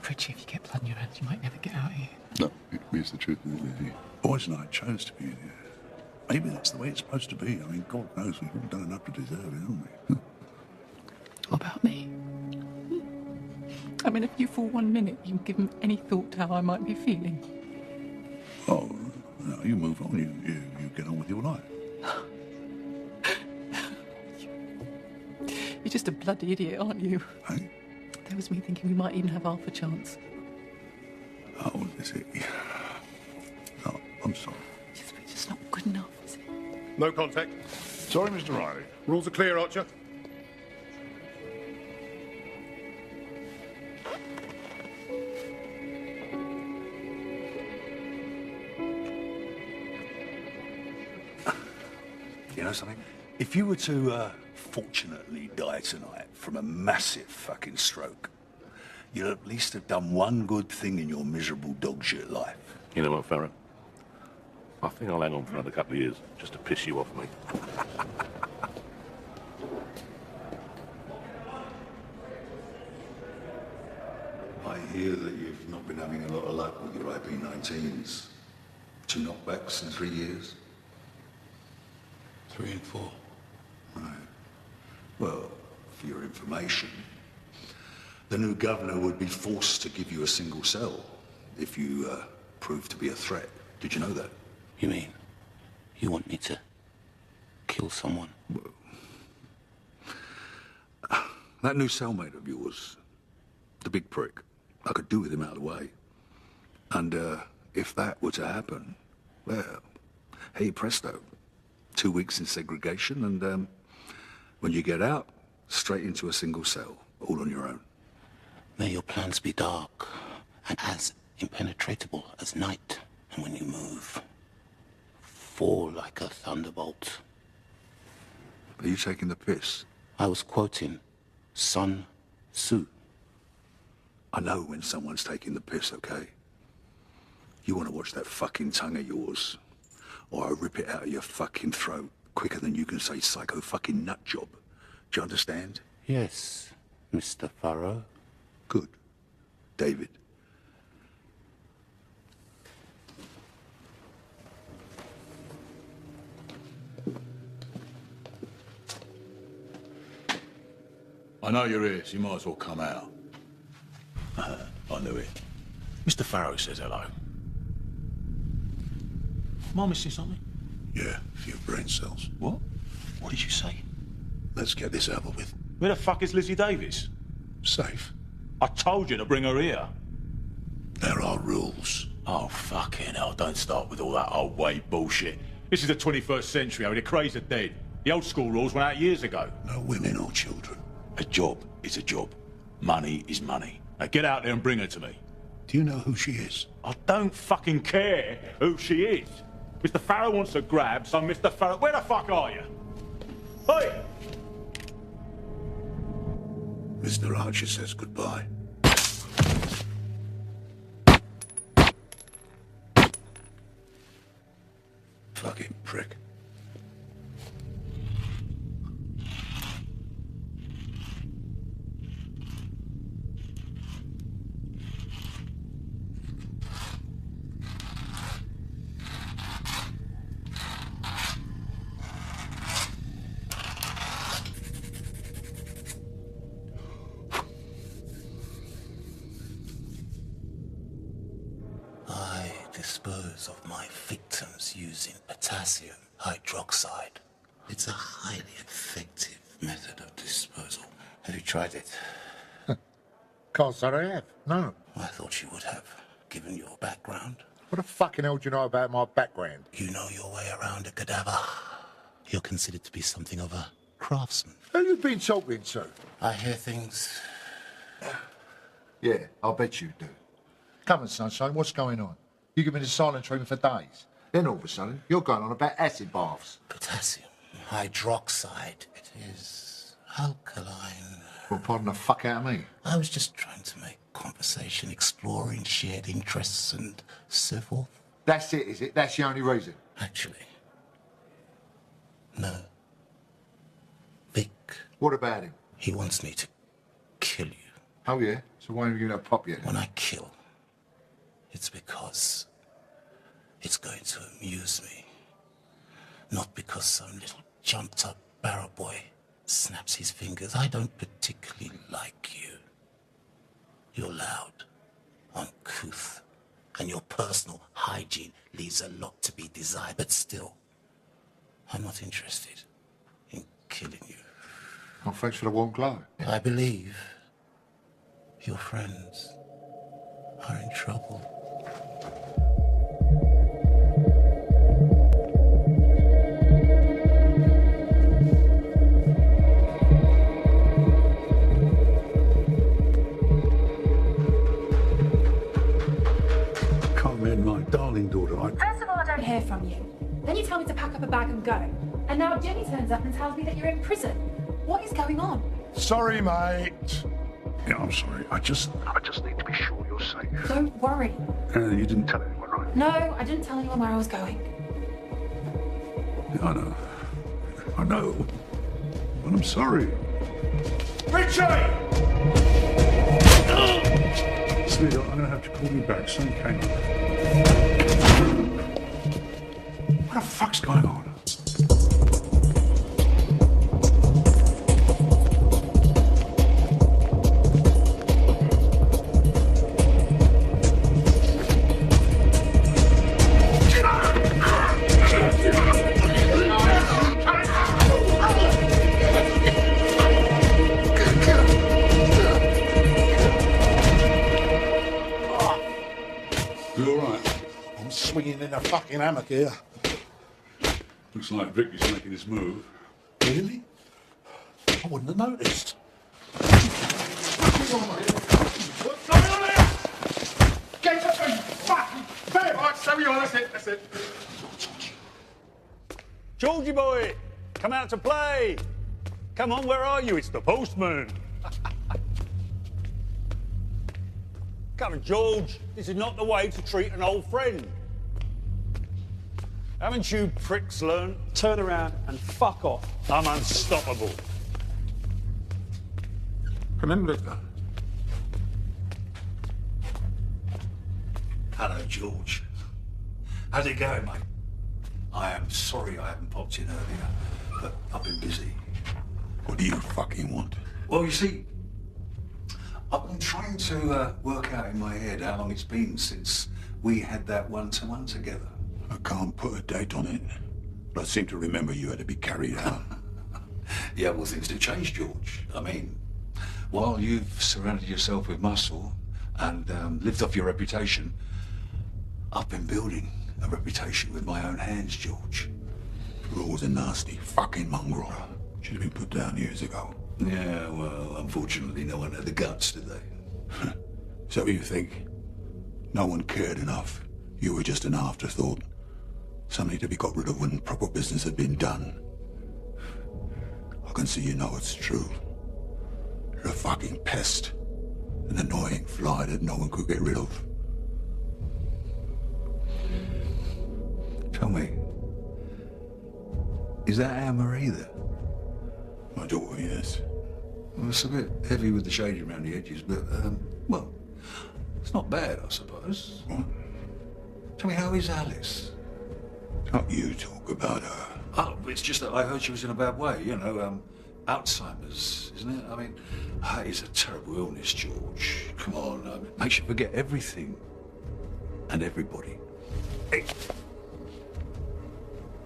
Richie, if you get blood in your hands, you might never get out of here. No, it's the truth, Lizzie. Boys and I chose to be in here. Maybe that's the way it's supposed to be. I mean, God knows we've all done enough to deserve it, haven't we? What about me? I mean, if you for 1 minute you've given any thought to how I might be feeling. Oh, no, you move on. You get on with your life. You're just a bloody idiot, aren't you? Hey? There was me thinking we might even have half a chance. Oh, is it? No, I'm sorry. It's just not good enough, is it? No contact. Sorry, Mr. Riley. Rules are clear, Archer. You know something? If you were to, fortunately die tonight from a massive fucking stroke, you'll at least have done one good thing in your miserable dog shit life. You know what, Farrow? I think I'll hang on for another couple of years, just to piss you off, mate. I hear that you've not been having a lot of luck with your IP-19s. 2 knockbacks in 3 years. 3 and 4. Right. Well, for your information, the new governor would be forced to give you a single cell if you prove to be a threat. Did you know that? You mean you want me to kill someone? That new cellmate of yours, the big prick, I could do with him out of the way. And if that were to happen, well, hey presto, 2 weeks in segregation and when you get out, straight into a single cell, all on your own. May your plans be dark and as impenetrable as night. And when you move, fall like a thunderbolt. Are you taking the piss? I was quoting Sun Tzu. I know when someone's taking the piss, okay? You want to watch that fucking tongue of yours, or I rip it out of your fucking throat quicker than you can say psycho fucking nut job. Do you understand? Yes, Mr. Farrow. Good. David. I know you're here, so you might as well come out. I knew it. Mr. Farrow says hello. Am I missing something? Yeah, a few brain cells. What? What did you say? Let's get this over with. Where the fuck is Lizzie Davis? Safe. I told you to bring her here. There are rules. Oh, fucking hell, don't start with all that old way bullshit. This is the 21st century, the craze are dead. The old school rules went out years ago. No women or children. A job is a job. Money is money. Now get out there and bring her to me. Do you know who she is? I don't fucking care who she is. Mr. Farrow wants to grab some Mr. Farrow. Where the fuck are you? Hey! Mr. Archer says goodbye. Fucking prick. dispose of my victims using potassium hydroxide. It's a highly effective method of disposal. Have you tried it? Can't say I have, no. I thought you would have, given your background. What the fucking hell do you know about my background? You know your way around a cadaver. You're considered to be something of a craftsman. Who you been talking to? I hear things. Yeah, I'll bet you do. Come on, Sunshine, what's going on? You give me the silent treatment for days. Then all of a sudden, you're going on about acid baths. Potassium hydroxide. It is alkaline. Well, pardon the fuck out of me. I was just trying to make conversation, exploring shared interests and so forth. That's it, is it? That's the only reason? Actually, no. Vic. What about him? He wants me to kill you. Oh, yeah? So why haven't you given that pop yet? When I kill, it's because it's going to amuse me. Not because some little jumped-up barrow boy snaps his fingers. I don't particularly like you. You're loud, uncouth, and your personal hygiene leaves a lot to be desired. But still, I'm not interested in killing you. Oh, thanks for the warm glow. I believe your friends are in trouble. Come in, my darling daughter. First of all, I don't hear from you. Then you tell me to pack up a bag and go. And now Jenny turns up and tells me that you're in prison. What is going on? Sorry, mate. Yeah, I'm sorry. I just need to be sure you're safe. Don't worry. You didn't tell anyone, right? No, I didn't tell anyone where I was going. Yeah, I know. I know. But I'm sorry. Richie! Sweetheart, I'm going to have to call you back. Something came up. What the fuck's going on? You all right? I'm swinging in a fucking hammock here. Looks like Vicky's making his move. Really? I wouldn't have noticed. What's going on here? Get up and fucking... There, right, so you are, that's it. Georgie boy, come out to play. Come on, where are you? It's the postman. Come on, George. This is not the way to treat an old friend. Haven't you pricks learned? Turn around and fuck off. I'm unstoppable. Remember, Hello, George. How's it going, mate? I am sorry I haven't popped in earlier, but I've been busy. What do you fucking want? Well, you see, I've been trying to work out in my head how long it's been since we had that one-to-one together. I can't put a date on it, but I seem to remember you had to be carried out. Yeah, well, things do change, George. I mean, while you've surrounded yourself with muscle and lived off your reputation, I've been building a reputation with my own hands, George. Raw's a nasty fucking mongrel. Should have been put down years ago. Yeah, well, unfortunately, no one had the guts, did they? So you think? No one cared enough. You were just an afterthought. Something to be got rid of when proper business had been done. I can see you know it's true. You're a fucking pest. An annoying fly that no one could get rid of. Tell me, is that Anne-Marie there? My daughter, yes. Well, it's a bit heavy with the shading around the edges, but, well, it's not bad, I suppose. What? Tell me, how is Alice? Can't you talk about her? Oh, it's just that I heard she was in a bad way, you know, Alzheimer's, isn't it? I mean, it's a terrible illness, George. Come on, it makes you forget everything and everybody. Hey.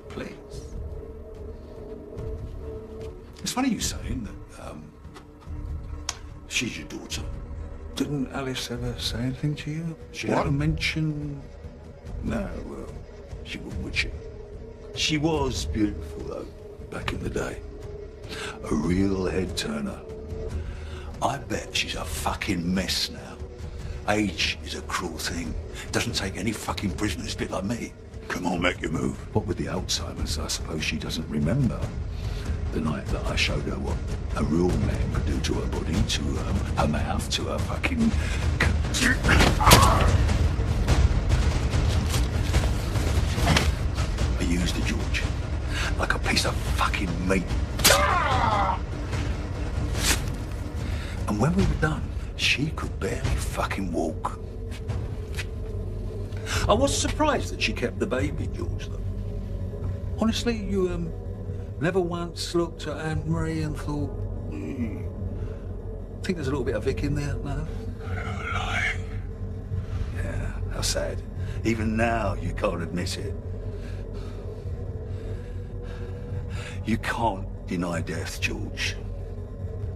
Please. It's funny you saying that, she's your daughter. Didn't Alice ever say anything to you? She never mentioned... No, well, she wouldn't, would she? She was beautiful, though, back in the day. A real head-turner. I bet she's a fucking mess now. Age is a cruel thing. Doesn't take any fucking prisoners, a bit like me. Come on, make your move. What with the Alzheimer's, I suppose she doesn't remember the night that I showed her what a real man could do to her body, to her mouth, to her fucking... I used her, George, like a piece of fucking meat. And when we were done, she could barely fucking walk. I was surprised that she kept the baby, George, though. Honestly, you, never once looked at Aunt Marie and thought, think there's a little bit of Vic in there, no? You're lying. Yeah, how sad. Even now, you can't admit it. You can't deny death, George.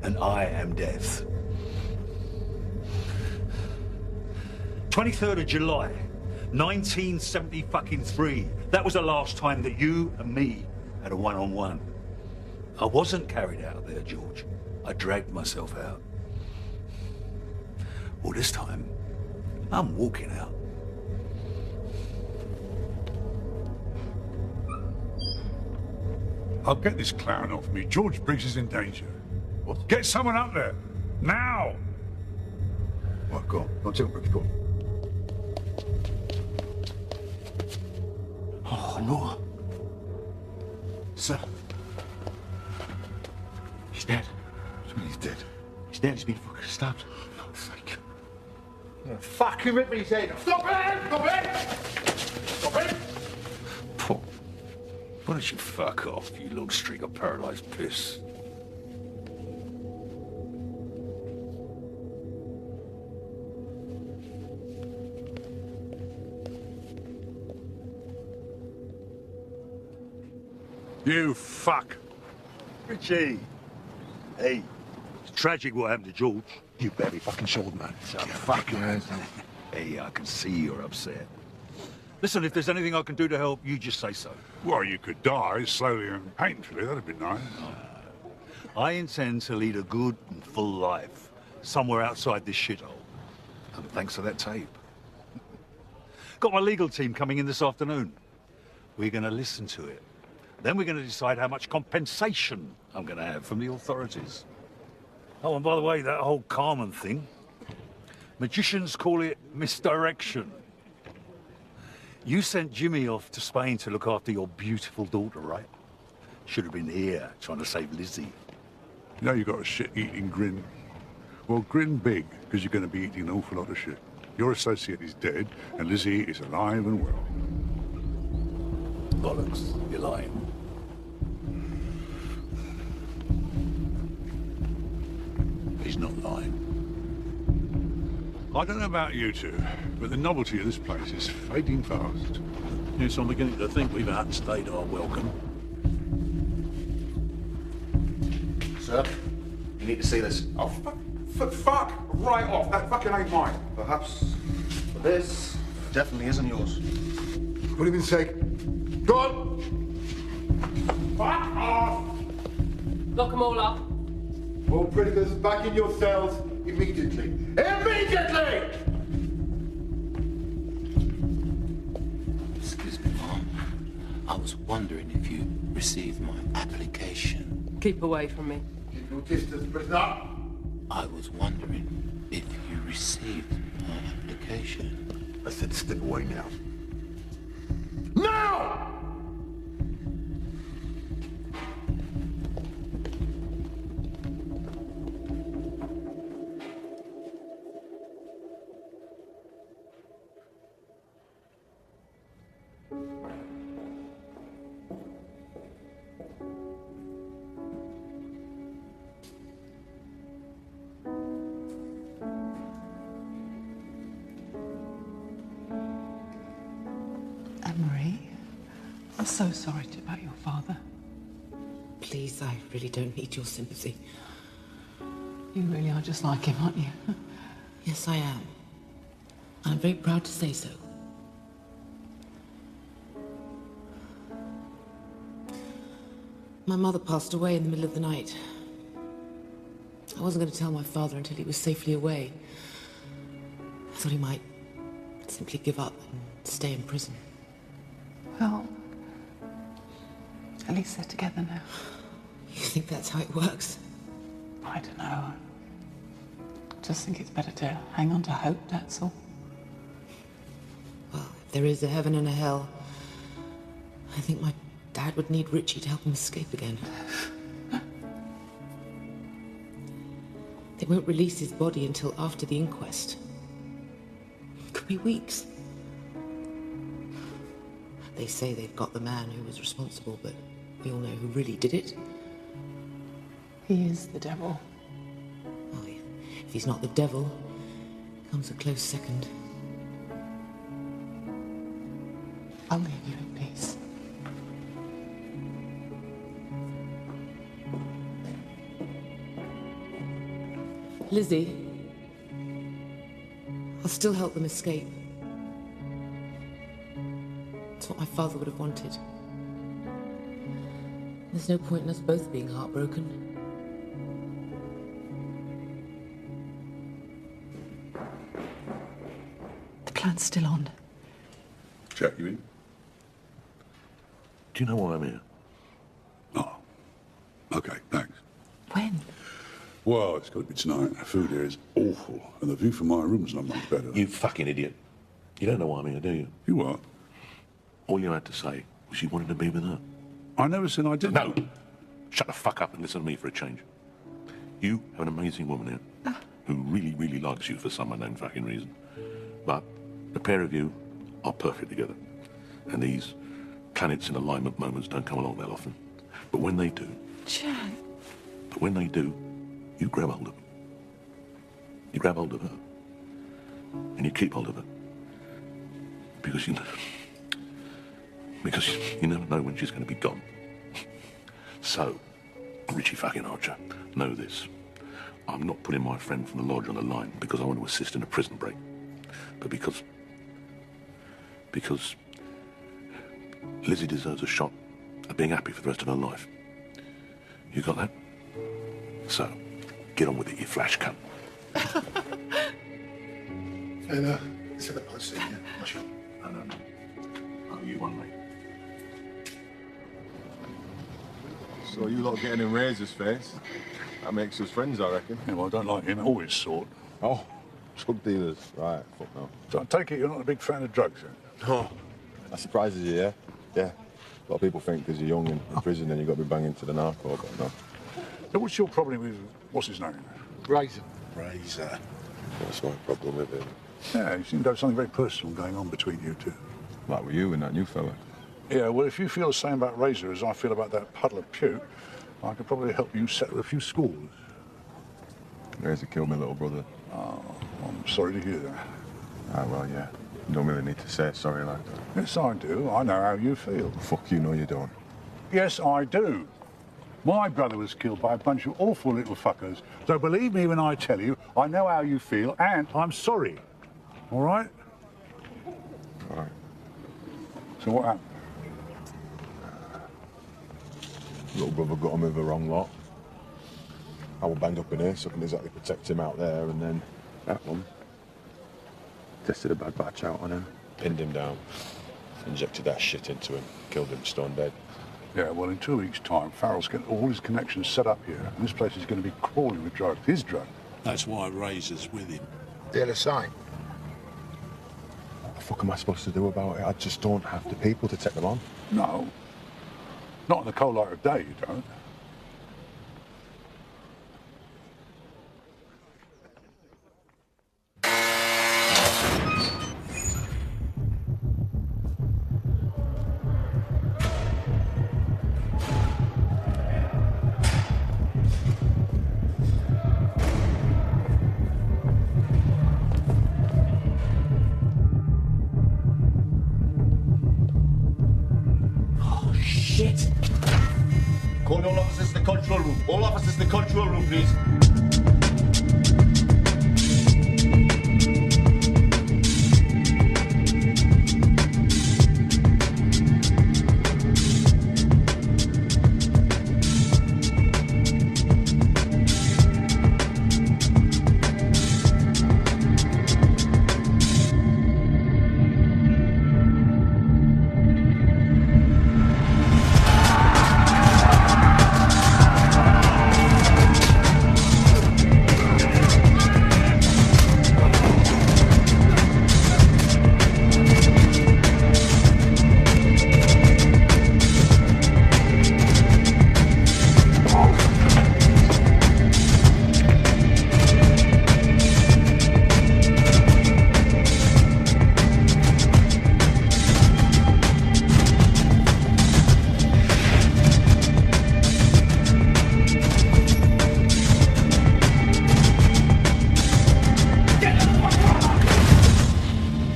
And I am death. 23rd of July, 1973. That was the last time that you and me had a one-on-one. I wasn't carried out there, George. I dragged myself out. Well, this time, I'm walking out. I'll get this clown off me. George Briggs is in danger. What? Get someone up there. Now! Right, go on. I'll tell Briggs, go on. Oh, no. Sir. He's dead. He's dead. He's dead. He's been fucking stabbed. For fuck's sake. Fucking rip me his head. Stop it! Stop it! Stop it! Paul, why don't you fuck off, you little streak of paralyzed piss? You fuck. Richie. Hey, it's tragic what happened to George. You barely fucking showed, man. Shut the fucking hands. Hey, I can see you're upset. Listen, if there's anything I can do to help, you just say so. Well, you could die slowly and painfully. That'd be nice. I intend to lead a good and full life somewhere outside this shithole. And thanks for that tape. Got my legal team coming in this afternoon. We're going to listen to it. Then we're going to decide how much compensation I'm going to have from the authorities. Oh, and by the way, that whole Carmen thing, magicians call it misdirection. You sent Jimmy off to Spain to look after your beautiful daughter, right? Should have been here trying to save Lizzie. You know you got a shit-eating grin. Well, grin big, because you're going to be eating an awful lot of shit. Your associate is dead, and Lizzie is alive and well. Bollocks, you're lying. He's not lying. I don't know about you two, but the novelty of this place is fading fast. Yes, I'm beginning to think we've outstayed our welcome. Sir, you need to see this. Oh, fuck right off. That fucking ain't mine. Perhaps this definitely isn't yours. For heaven's sake. Go on! Fuck off! Lock them all up. All prisoners back in your cells immediately. Immediately! Excuse me, Mom. I was wondering if you received my application. Keep away from me. Keep your distance, prisoner. I was wondering if you received my application. I said step away now. Now! so sorry about your father. Please, I really don't need your sympathy. You really are just like him, aren't you? Yes, I am. And I'm very proud to say so. My mother passed away in the middle of the night. I wasn't going to tell my father until he was safely away. I thought he might simply give up and stay in prison. Well, at least they're together now. You think that's how it works? I don't know. I just think it's better to hang on to hope, that's all. Well, if there is a heaven and a hell, I think my dad would need Richie to help him escape again. They won't release his body until after the inquest. It could be weeks. They say they've got the man who was responsible, but we all know who really did it. He is the devil. Well, if he's not the devil, comes a close second. I'll leave you in peace. Lizzie, I'll still help them escape. It's what my father would have wanted. There's no point in us both being heartbroken. The plan's still on. Jack, you in? Do you know why I'm here? Oh. Okay, thanks. When? Well, it's got to be tonight. The food here is awful, and the view from my room's not much better. You fucking idiot. You don't know why I'm here, do you? You what? All you had to say was you wanted to be with her. I never said I didn't. No! Shut the fuck up and listen to me for a change. You have an amazing woman here who really, really likes you for some unknown fucking reason. But the pair of you are perfect together. And these planets in alignment moments don't come along that often. But when they do... Jack. But when they do, you grab hold of them. You grab hold of her. And you keep hold of her. Because you know... Because you never know when she's going to be gone. So, Richie fucking Archer, know this. I'm not putting my friend from the lodge on the line because I want to assist in a prison break. But because Lizzie deserves a shot at being happy for the rest of her life. You got that? So, get on with it, you flash cunt. And, let's have a post in here. I don't know. Oh, you one, mate. So you lot getting in Razor's face? That makes us friends, I reckon. Yeah, well, I don't like him or his sort. Oh, drug dealers. Right, fuck no. So I take it you're not a big fan of drugs, then? No. That surprises you, yeah? Yeah. A lot of people think because you're young in prison then you've got to be banging to the narco, but no. So what's your problem with, what's his name? Razor. Razor. That's my problem with it. Yeah, you seem to have something very personal going on between you two. Like with you and that new fella. Yeah, well, if you feel the same about Razor as I feel about that puddle of puke, I could probably help you settle a few scores. Razor killed my little brother. Oh, I'm sorry to hear that. Ah, well, yeah. You don't really need to say sorry like that. Yes, I do. I know how you feel. Fuck you, no you don't. Yes, I do. My brother was killed by a bunch of awful little fuckers. So believe me when I tell you, I know how you feel, and I'm sorry. All right? All right. So what happened? Little brother got him with the wrong lot. I was banged up in here, so I couldn't exactly protect him out there, and then that one tested a bad batch out on him, pinned him down, injected that shit into him, killed him stone dead. Yeah, well, in 2 weeks' time, Farrell's getting all his connections set up here, and this place is going to be crawling with drugs. His drug. That's why Razor's with him. They're the same. What the fuck am I supposed to do about it? I just don't have the people to take them on. No. Not in the cold light of day, you don't. shit. Call all officers to the control room. All officers to the control room, please.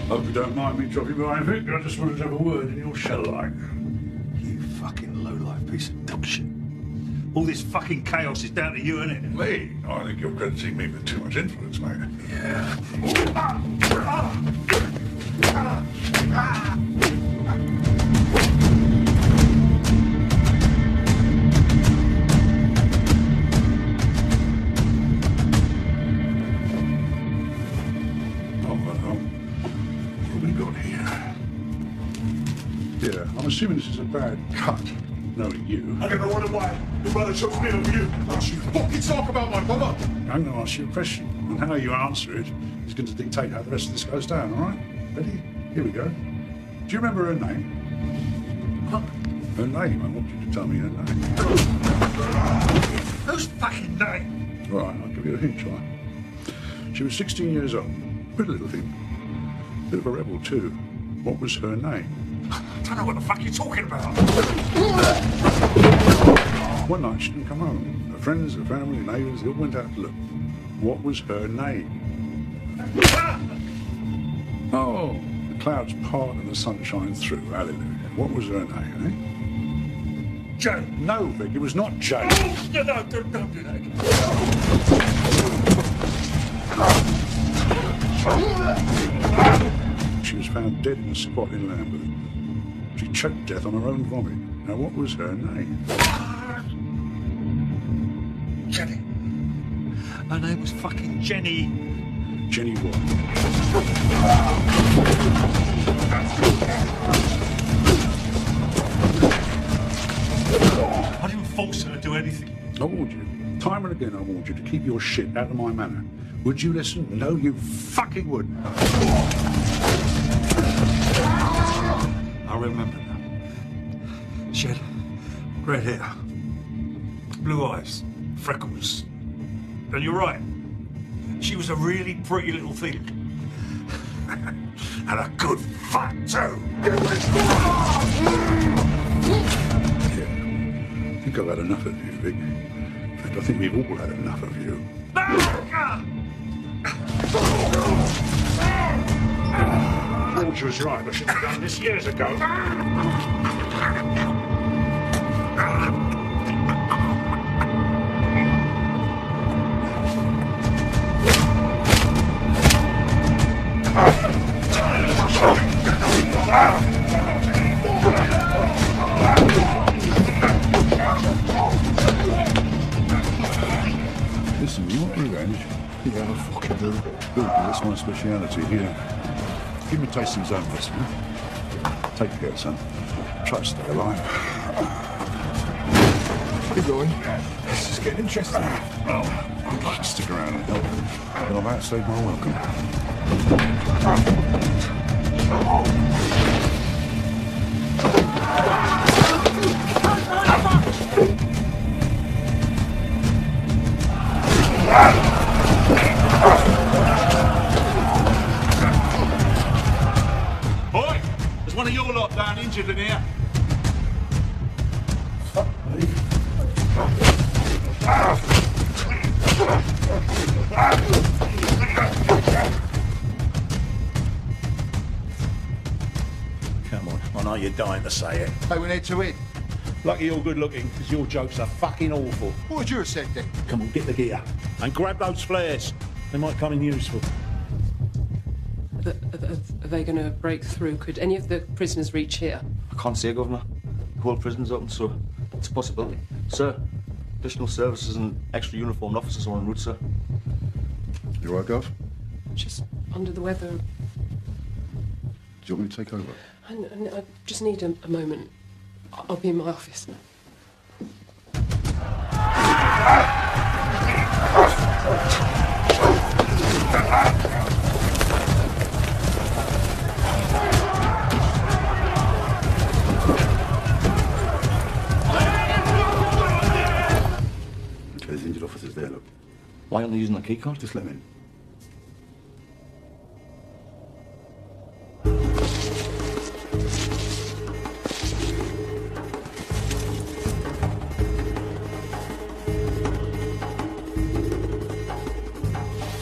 Hope you don't mind me dropping behind Victor. I just wanted to have a word in your shell like. You fucking low-life piece of dog shit. All this fucking chaos is down to you, innit? Me? I think you're crediting me with too much influence, mate. Yeah. Yeah, I'm assuming this is a bad cut, knowing you. I don't know what why your brother chose me over you. Don't you fucking talk about my brother. I'm going to ask you a question, and how you answer it is going to dictate how the rest of this goes down, all right? Ready? Here we go. Do you remember her name? What? Her name. I want you to tell me her name. Whose fucking name? Right, I'll give you a hint, shall I? She was 16 years old. Pretty little thing. Bit of a rebel, too. What was her name? I don't know what the fuck you're talking about. One night she didn't come home. Her friends, her family, neighbours, they all went out to look. What was her name? Oh, the clouds part and the sun shines through. Hallelujah. What was her name, eh? Jane. No, Vic, it was not Jane. No, don't do that again. She was found dead in a spot in Lambeth. She choked death on her own vomit. Now, what was her name? Jenny. Her name was fucking Jenny. Jenny what? I didn't force her to do anything. I warned you. Time and again I warned you to keep your shit out of my manor. Would you listen? No, you fucking wouldn't. I remember now. She had red hair, blue eyes, freckles. And you're right. She was a really pretty little thing. And a good fuck, too. Yeah. I think I've had enough of you, Vic. In fact, I think we've all had enough of you. George was right. I should have done this years ago. Listen, you want revenge? Yeah, I fucking do. Good, that's my speciality here. Give me a taste of some this, man. Take care, son. Try to stay alive. Keep going. This is getting interesting. Well, I'd like to stick around and help, but I've outstayed my welcome. Boy, there's one of your lot down injured in here. Come on, I know you're dying to say it. Hey, we need to in. Lucky you're good looking, because your jokes are fucking awful. What would you have said then? Come on, get the gear. And grab those flares. They might come in useful. Are they going to break through? Could any of the prisoners reach here? I can't say, Governor. The whole prison's open, so it's a possibility. Sir, additional services and extra uniformed officers are en route, sir. You all right, Gov? Just under the weather. Do you want me to take over? I just need a moment. I'll be in my office. Okay, there's injured officers there, look. Why aren't they using the key card? Just let them in.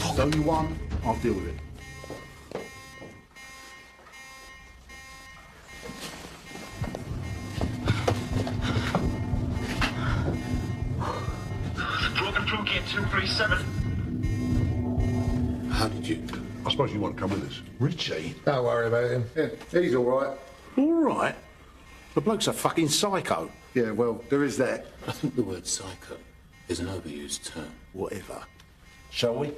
There's only one. I'll deal with it. Broken through gate 237. How did you... I suppose you want to come with us. Richie? Don't worry about him. Yeah, he's all right. All right? The bloke's a fucking psycho. Yeah, well, there is that. I think the word psycho is an overused term. Whatever. Shall we?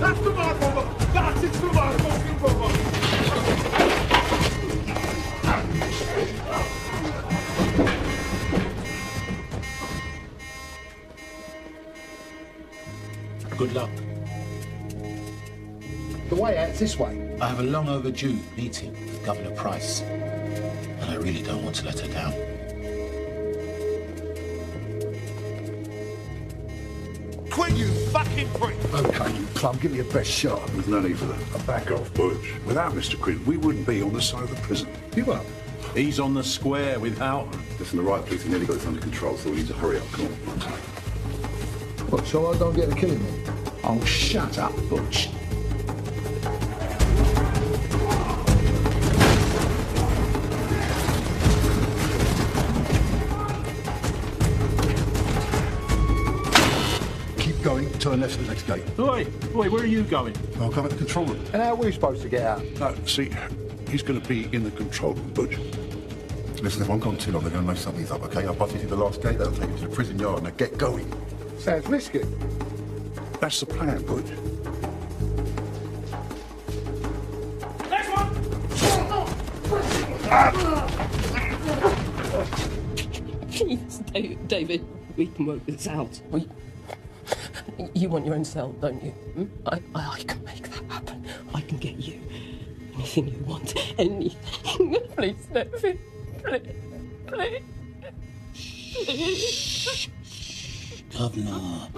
That's the mark, brother! That's it, the mark, brother! Good luck. The way out's this way. I have a long overdue meeting with Governor Price, and I really don't want to let her down. Quit, you fucking prick! Okay, you plum, give me your best shot. There's no need for that. Back off, Butch. Without Mr. Quinn, we wouldn't be on the side of the prison. You up? He's on the square with Houghton. Listen, the right police have nearly got this under control, so we need to hurry up. Come on. What, so I don't get the killing me? Oh, shut up, Butch. Keep going, turn left to the next gate. Oi, where are you going? I'll come at the control room. And how are we supposed to get out? No, see, he's going to be in the control room, Butch. Listen, if I'm gone too long, they're going to know something's up, okay? I'll bust you to the last gate, that'll take you to the prison yard. Now get going. Sounds risky. That's the plan, Butch. Next one! Please, David, we can work this out. You want your own cell, don't you? I can make that happen. I can get you anything you want. Anything. Please, David. Please. Please. Governor.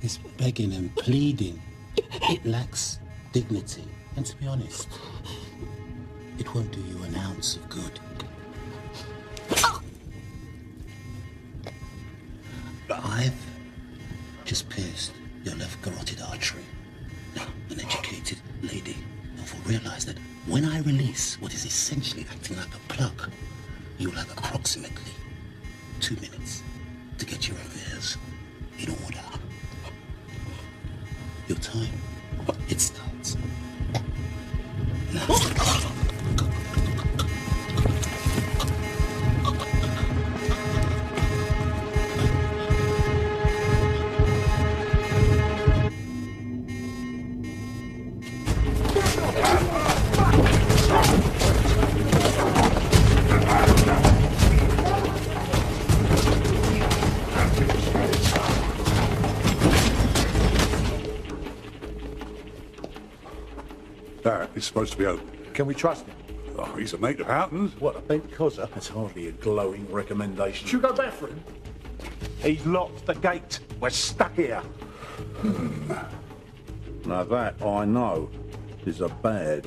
It's begging and pleading. It lacks dignity. And to be honest, it won't do you an ounce of good. I've just pierced your left carotid artery. Now, an educated lady will realize that when I release what is essentially acting like a plug, you'll have approximately 2 minutes to get your affairs in order. Your time, it starts now. That is supposed to be open. Can we trust him? Oh, he's a mate of Houghton's. What, a bent cozzer? That's hardly a glowing recommendation. Should we go back for him? He's locked the gate. We're stuck here. Now that, I know, is a bad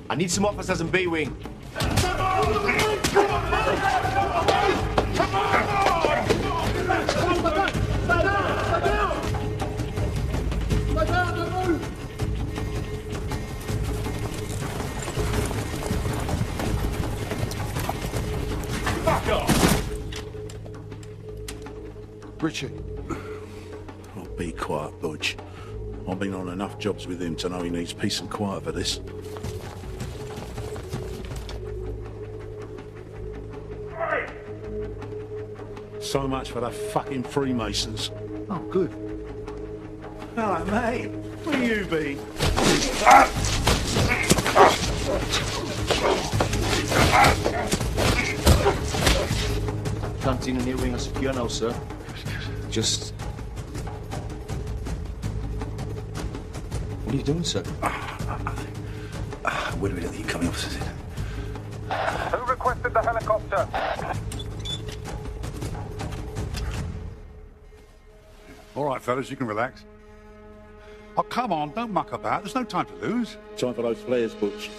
I need some officers in B-Wing. Come on! Richie? Oh, be quiet, Budge. I've been on enough jobs with him to know he needs peace and quiet for this. So much for the fucking Freemasons. Oh, good. Hello, mate. Where you been? Canteen and earring are secure now, sir. Just... What are you doing, sir? Wait a minute, the incoming officer's in. Who requested the helicopter? All right, fellas, you can relax. Oh, come on, don't muck about. There's no time to lose. Time for those flares, Butch.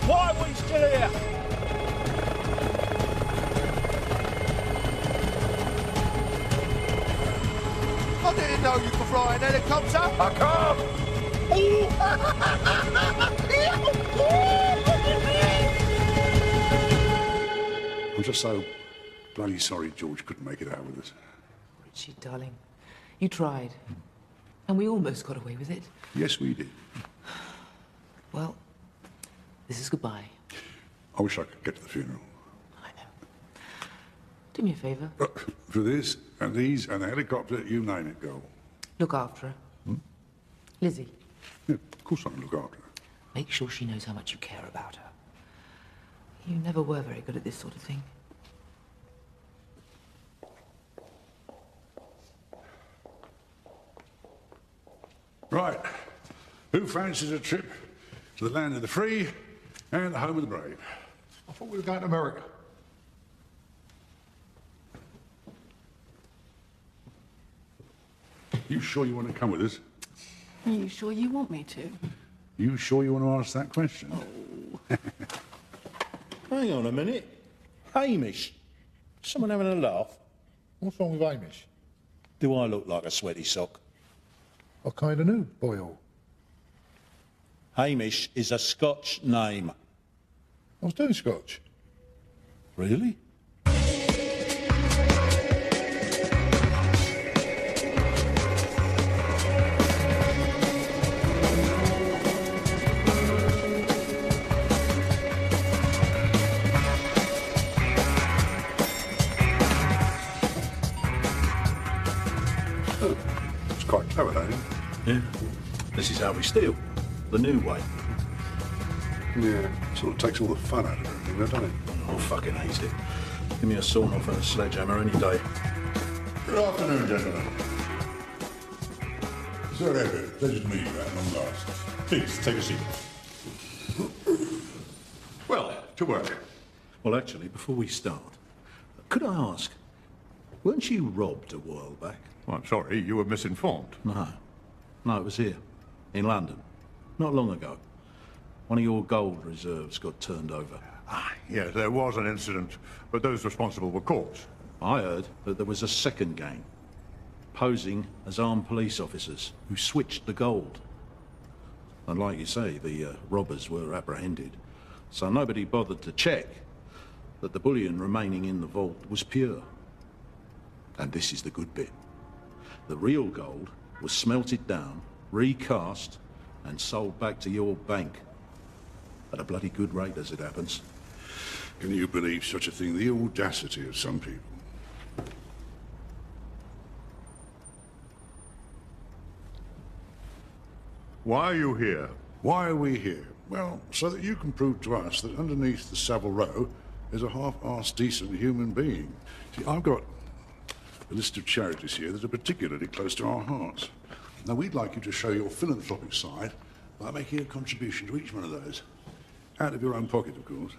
Why are we still here? I didn't know you could fly an helicopter. I can't. I'm just so bloody sorry George couldn't make it out with us. Richie, darling, you tried. And we almost got away with it. Yes, we did. Well, this is goodbye. I wish I could get to the funeral. Do me a favour. For this, and these, and the helicopter, you name it, go. Look after her. Hmm? Lizzie, Yeah, of course I can look after her. make sure she knows how much you care about her. You never were very good at this sort of thing. Right. Who fancies a trip to the land of the free and the home of the brave? I thought we were going to America. You sure you want to come with us? Are you sure you want me to? You sure you want to ask that question? Hang on a minute. Hamish. Someone having a laugh? What's wrong with Hamish? Do I look like a sweaty sock? I kind of knew, Boyle. Hamish is a Scotch name. I was doing Scotch. Really? It's quite clever, that, isn't it? Yeah. This is how we steal. The new way. Yeah. Sort of takes all the fun out of everything, doesn't it? Oh, fucking hate it. Give me a sawn off and a sledgehammer any day. Good afternoon, gentlemen. Sir Everett, pleasure to meet you at long last. Please, take a seat. Well, to work. Well, actually, before we start, could I ask, weren't you robbed a while back? Well, I'm sorry, you were misinformed. No. No, it was here, in London, not long ago. One of your gold reserves got turned over. Yes, there was an incident, but those responsible were caught. I heard that there was a second gang, posing as armed police officers, who switched the gold. And like you say, the robbers were apprehended, so nobody bothered to check that the bullion remaining in the vault was pure. And this is the good bit. The real gold was smelted down, recast, and sold back to your bank. At a bloody good rate, as it happens. Can you believe such a thing? The audacity of some people. Why are you here? Why are we here? Well, so that you can prove to us that underneath the Savile Row is a half-assed decent human being. See, I've got a list of charities here that are particularly close to our hearts. Now, we'd like you to show your philanthropic side by making a contribution to each one of those. Out of your own pocket, of course.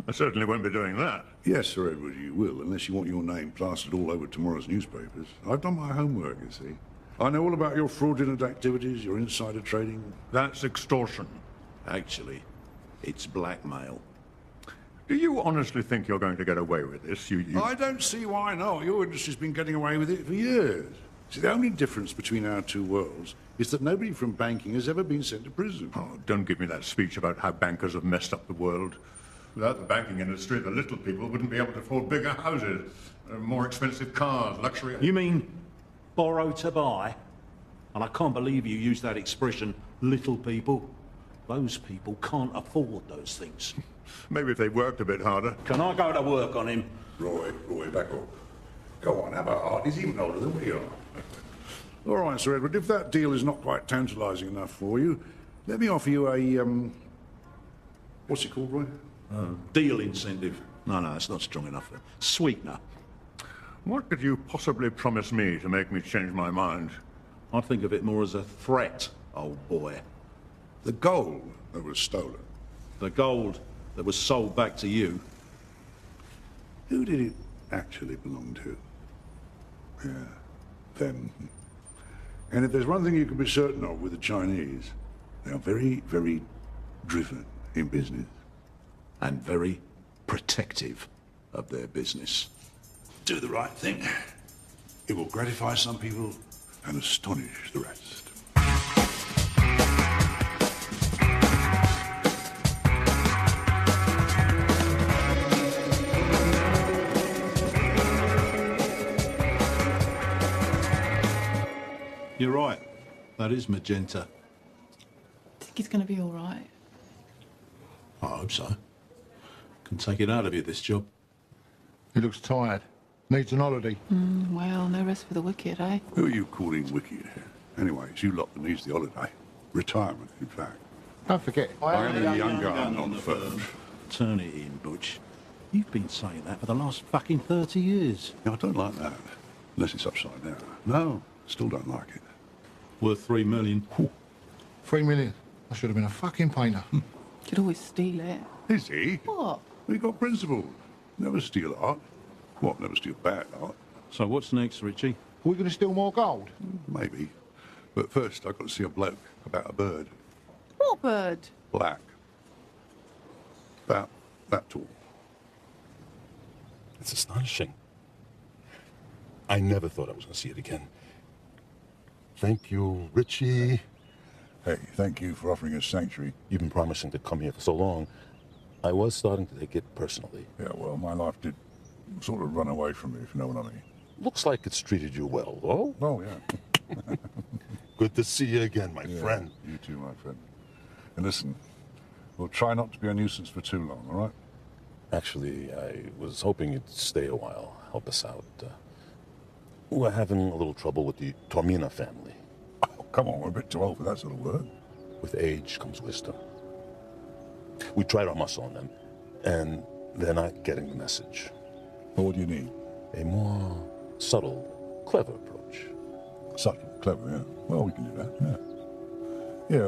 I certainly won't be doing that. Yes, Sir Edward, you will, unless you want your name plastered all over tomorrow's newspapers. I've done my homework, you see. I know all about your fraudulent activities, your insider trading. That's extortion. Actually, it's blackmail. Do you honestly think you're going to get away with this? I don't see why not. Your industry's been getting away with it for years. See, the only difference between our two worlds is that nobody from banking has ever been sent to prison. Oh, don't give me that speech about how bankers have messed up the world. Without the banking industry, the little people wouldn't be able to afford bigger houses, more expensive cars, luxury... You mean borrow to buy? And I can't believe you used that expression, little people. Those people can't afford those things. Maybe if they worked a bit harder. Can I go to work on him? Roy, back up. Go on, have a heart. He's even older than we are. All right, Sir Edward, if that deal is not quite tantalising enough for you, let me offer you a, what's it called, Roy? Deal incentive. No, that's not strong enough. Sweetener. What could you possibly promise me to make me change my mind? I think of it more as a threat, old boy. The gold that was stolen. The gold that was sold back to you. Who did it actually belong to? Yeah, them. And if there's one thing you can be certain of with the Chinese, they are very, very driven in business. And very protective of their business. Do the right thing. It will gratify some people and astonish the rest. You're right. That is magenta. Think he's going to be all right? I hope so. Can take it out of you, this job. He looks tired. Needs an holiday. Well, no rest for the wicked, eh? Who are you calling wicked here? Anyway, it's you lot that needs the holiday. Retirement, in fact. Don't forget, I am the young gun on the firm. Turn it in, Butch. You've been saying that for the last fucking 30 years. No, I don't like that. Unless it's upside down. No, still don't like it. Worth $3 million. Ooh. $3 million? I should have been a fucking painter. Could always steal it. Is he? What? We got principles. Never steal art. What, never steal bad art? So what's next, Richie? Are we going to steal more gold? Maybe. But first, I've got to see a bloke about a bird. What bird? Black. About that tall. It's astonishing. I never thought I was going to see it again. Thank you, Richie. Hey, thank you for offering us sanctuary. You've been promising to come here for so long. I was starting to take it personally. Yeah, well, my life did sort of run away from me, if you know what I mean. Looks like it's treated you well, though. Oh, yeah. Good to see you again, my friend. You too, my friend. And listen, we'll try not to be a nuisance for too long, all right? Actually, I was hoping you'd stay a while, help us out. We're having a little trouble with the Tormina family. Oh, come on, we're a bit too old for that sort of work. With age comes wisdom. We tried our muscle on them, and they're not getting the message. Well, what do you need? A more subtle, clever approach. Subtle, clever, yeah. Well, we can do that, yeah. Yeah,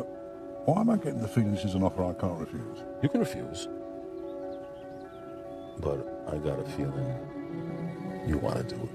why am I getting the feeling this is an offer I can't refuse? You can refuse. But I got a feeling you want to do it.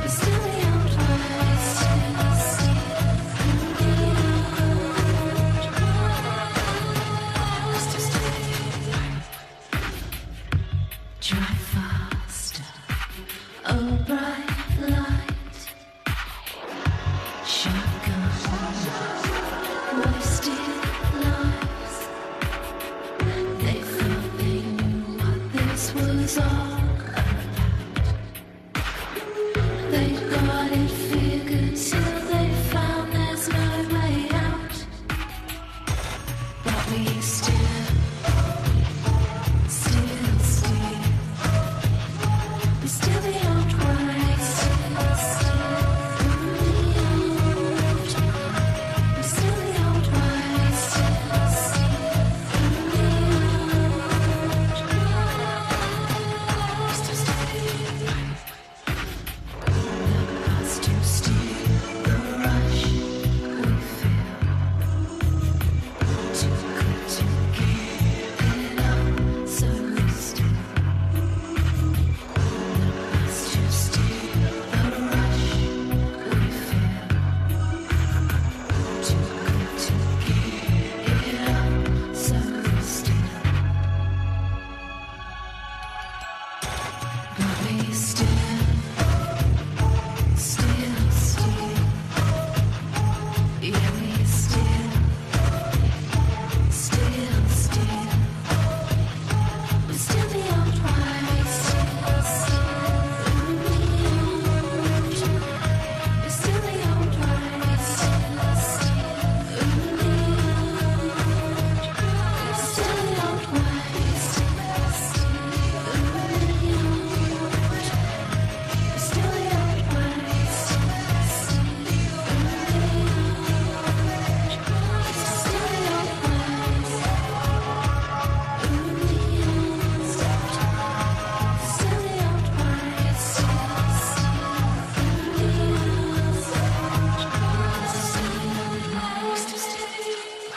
Still the Shut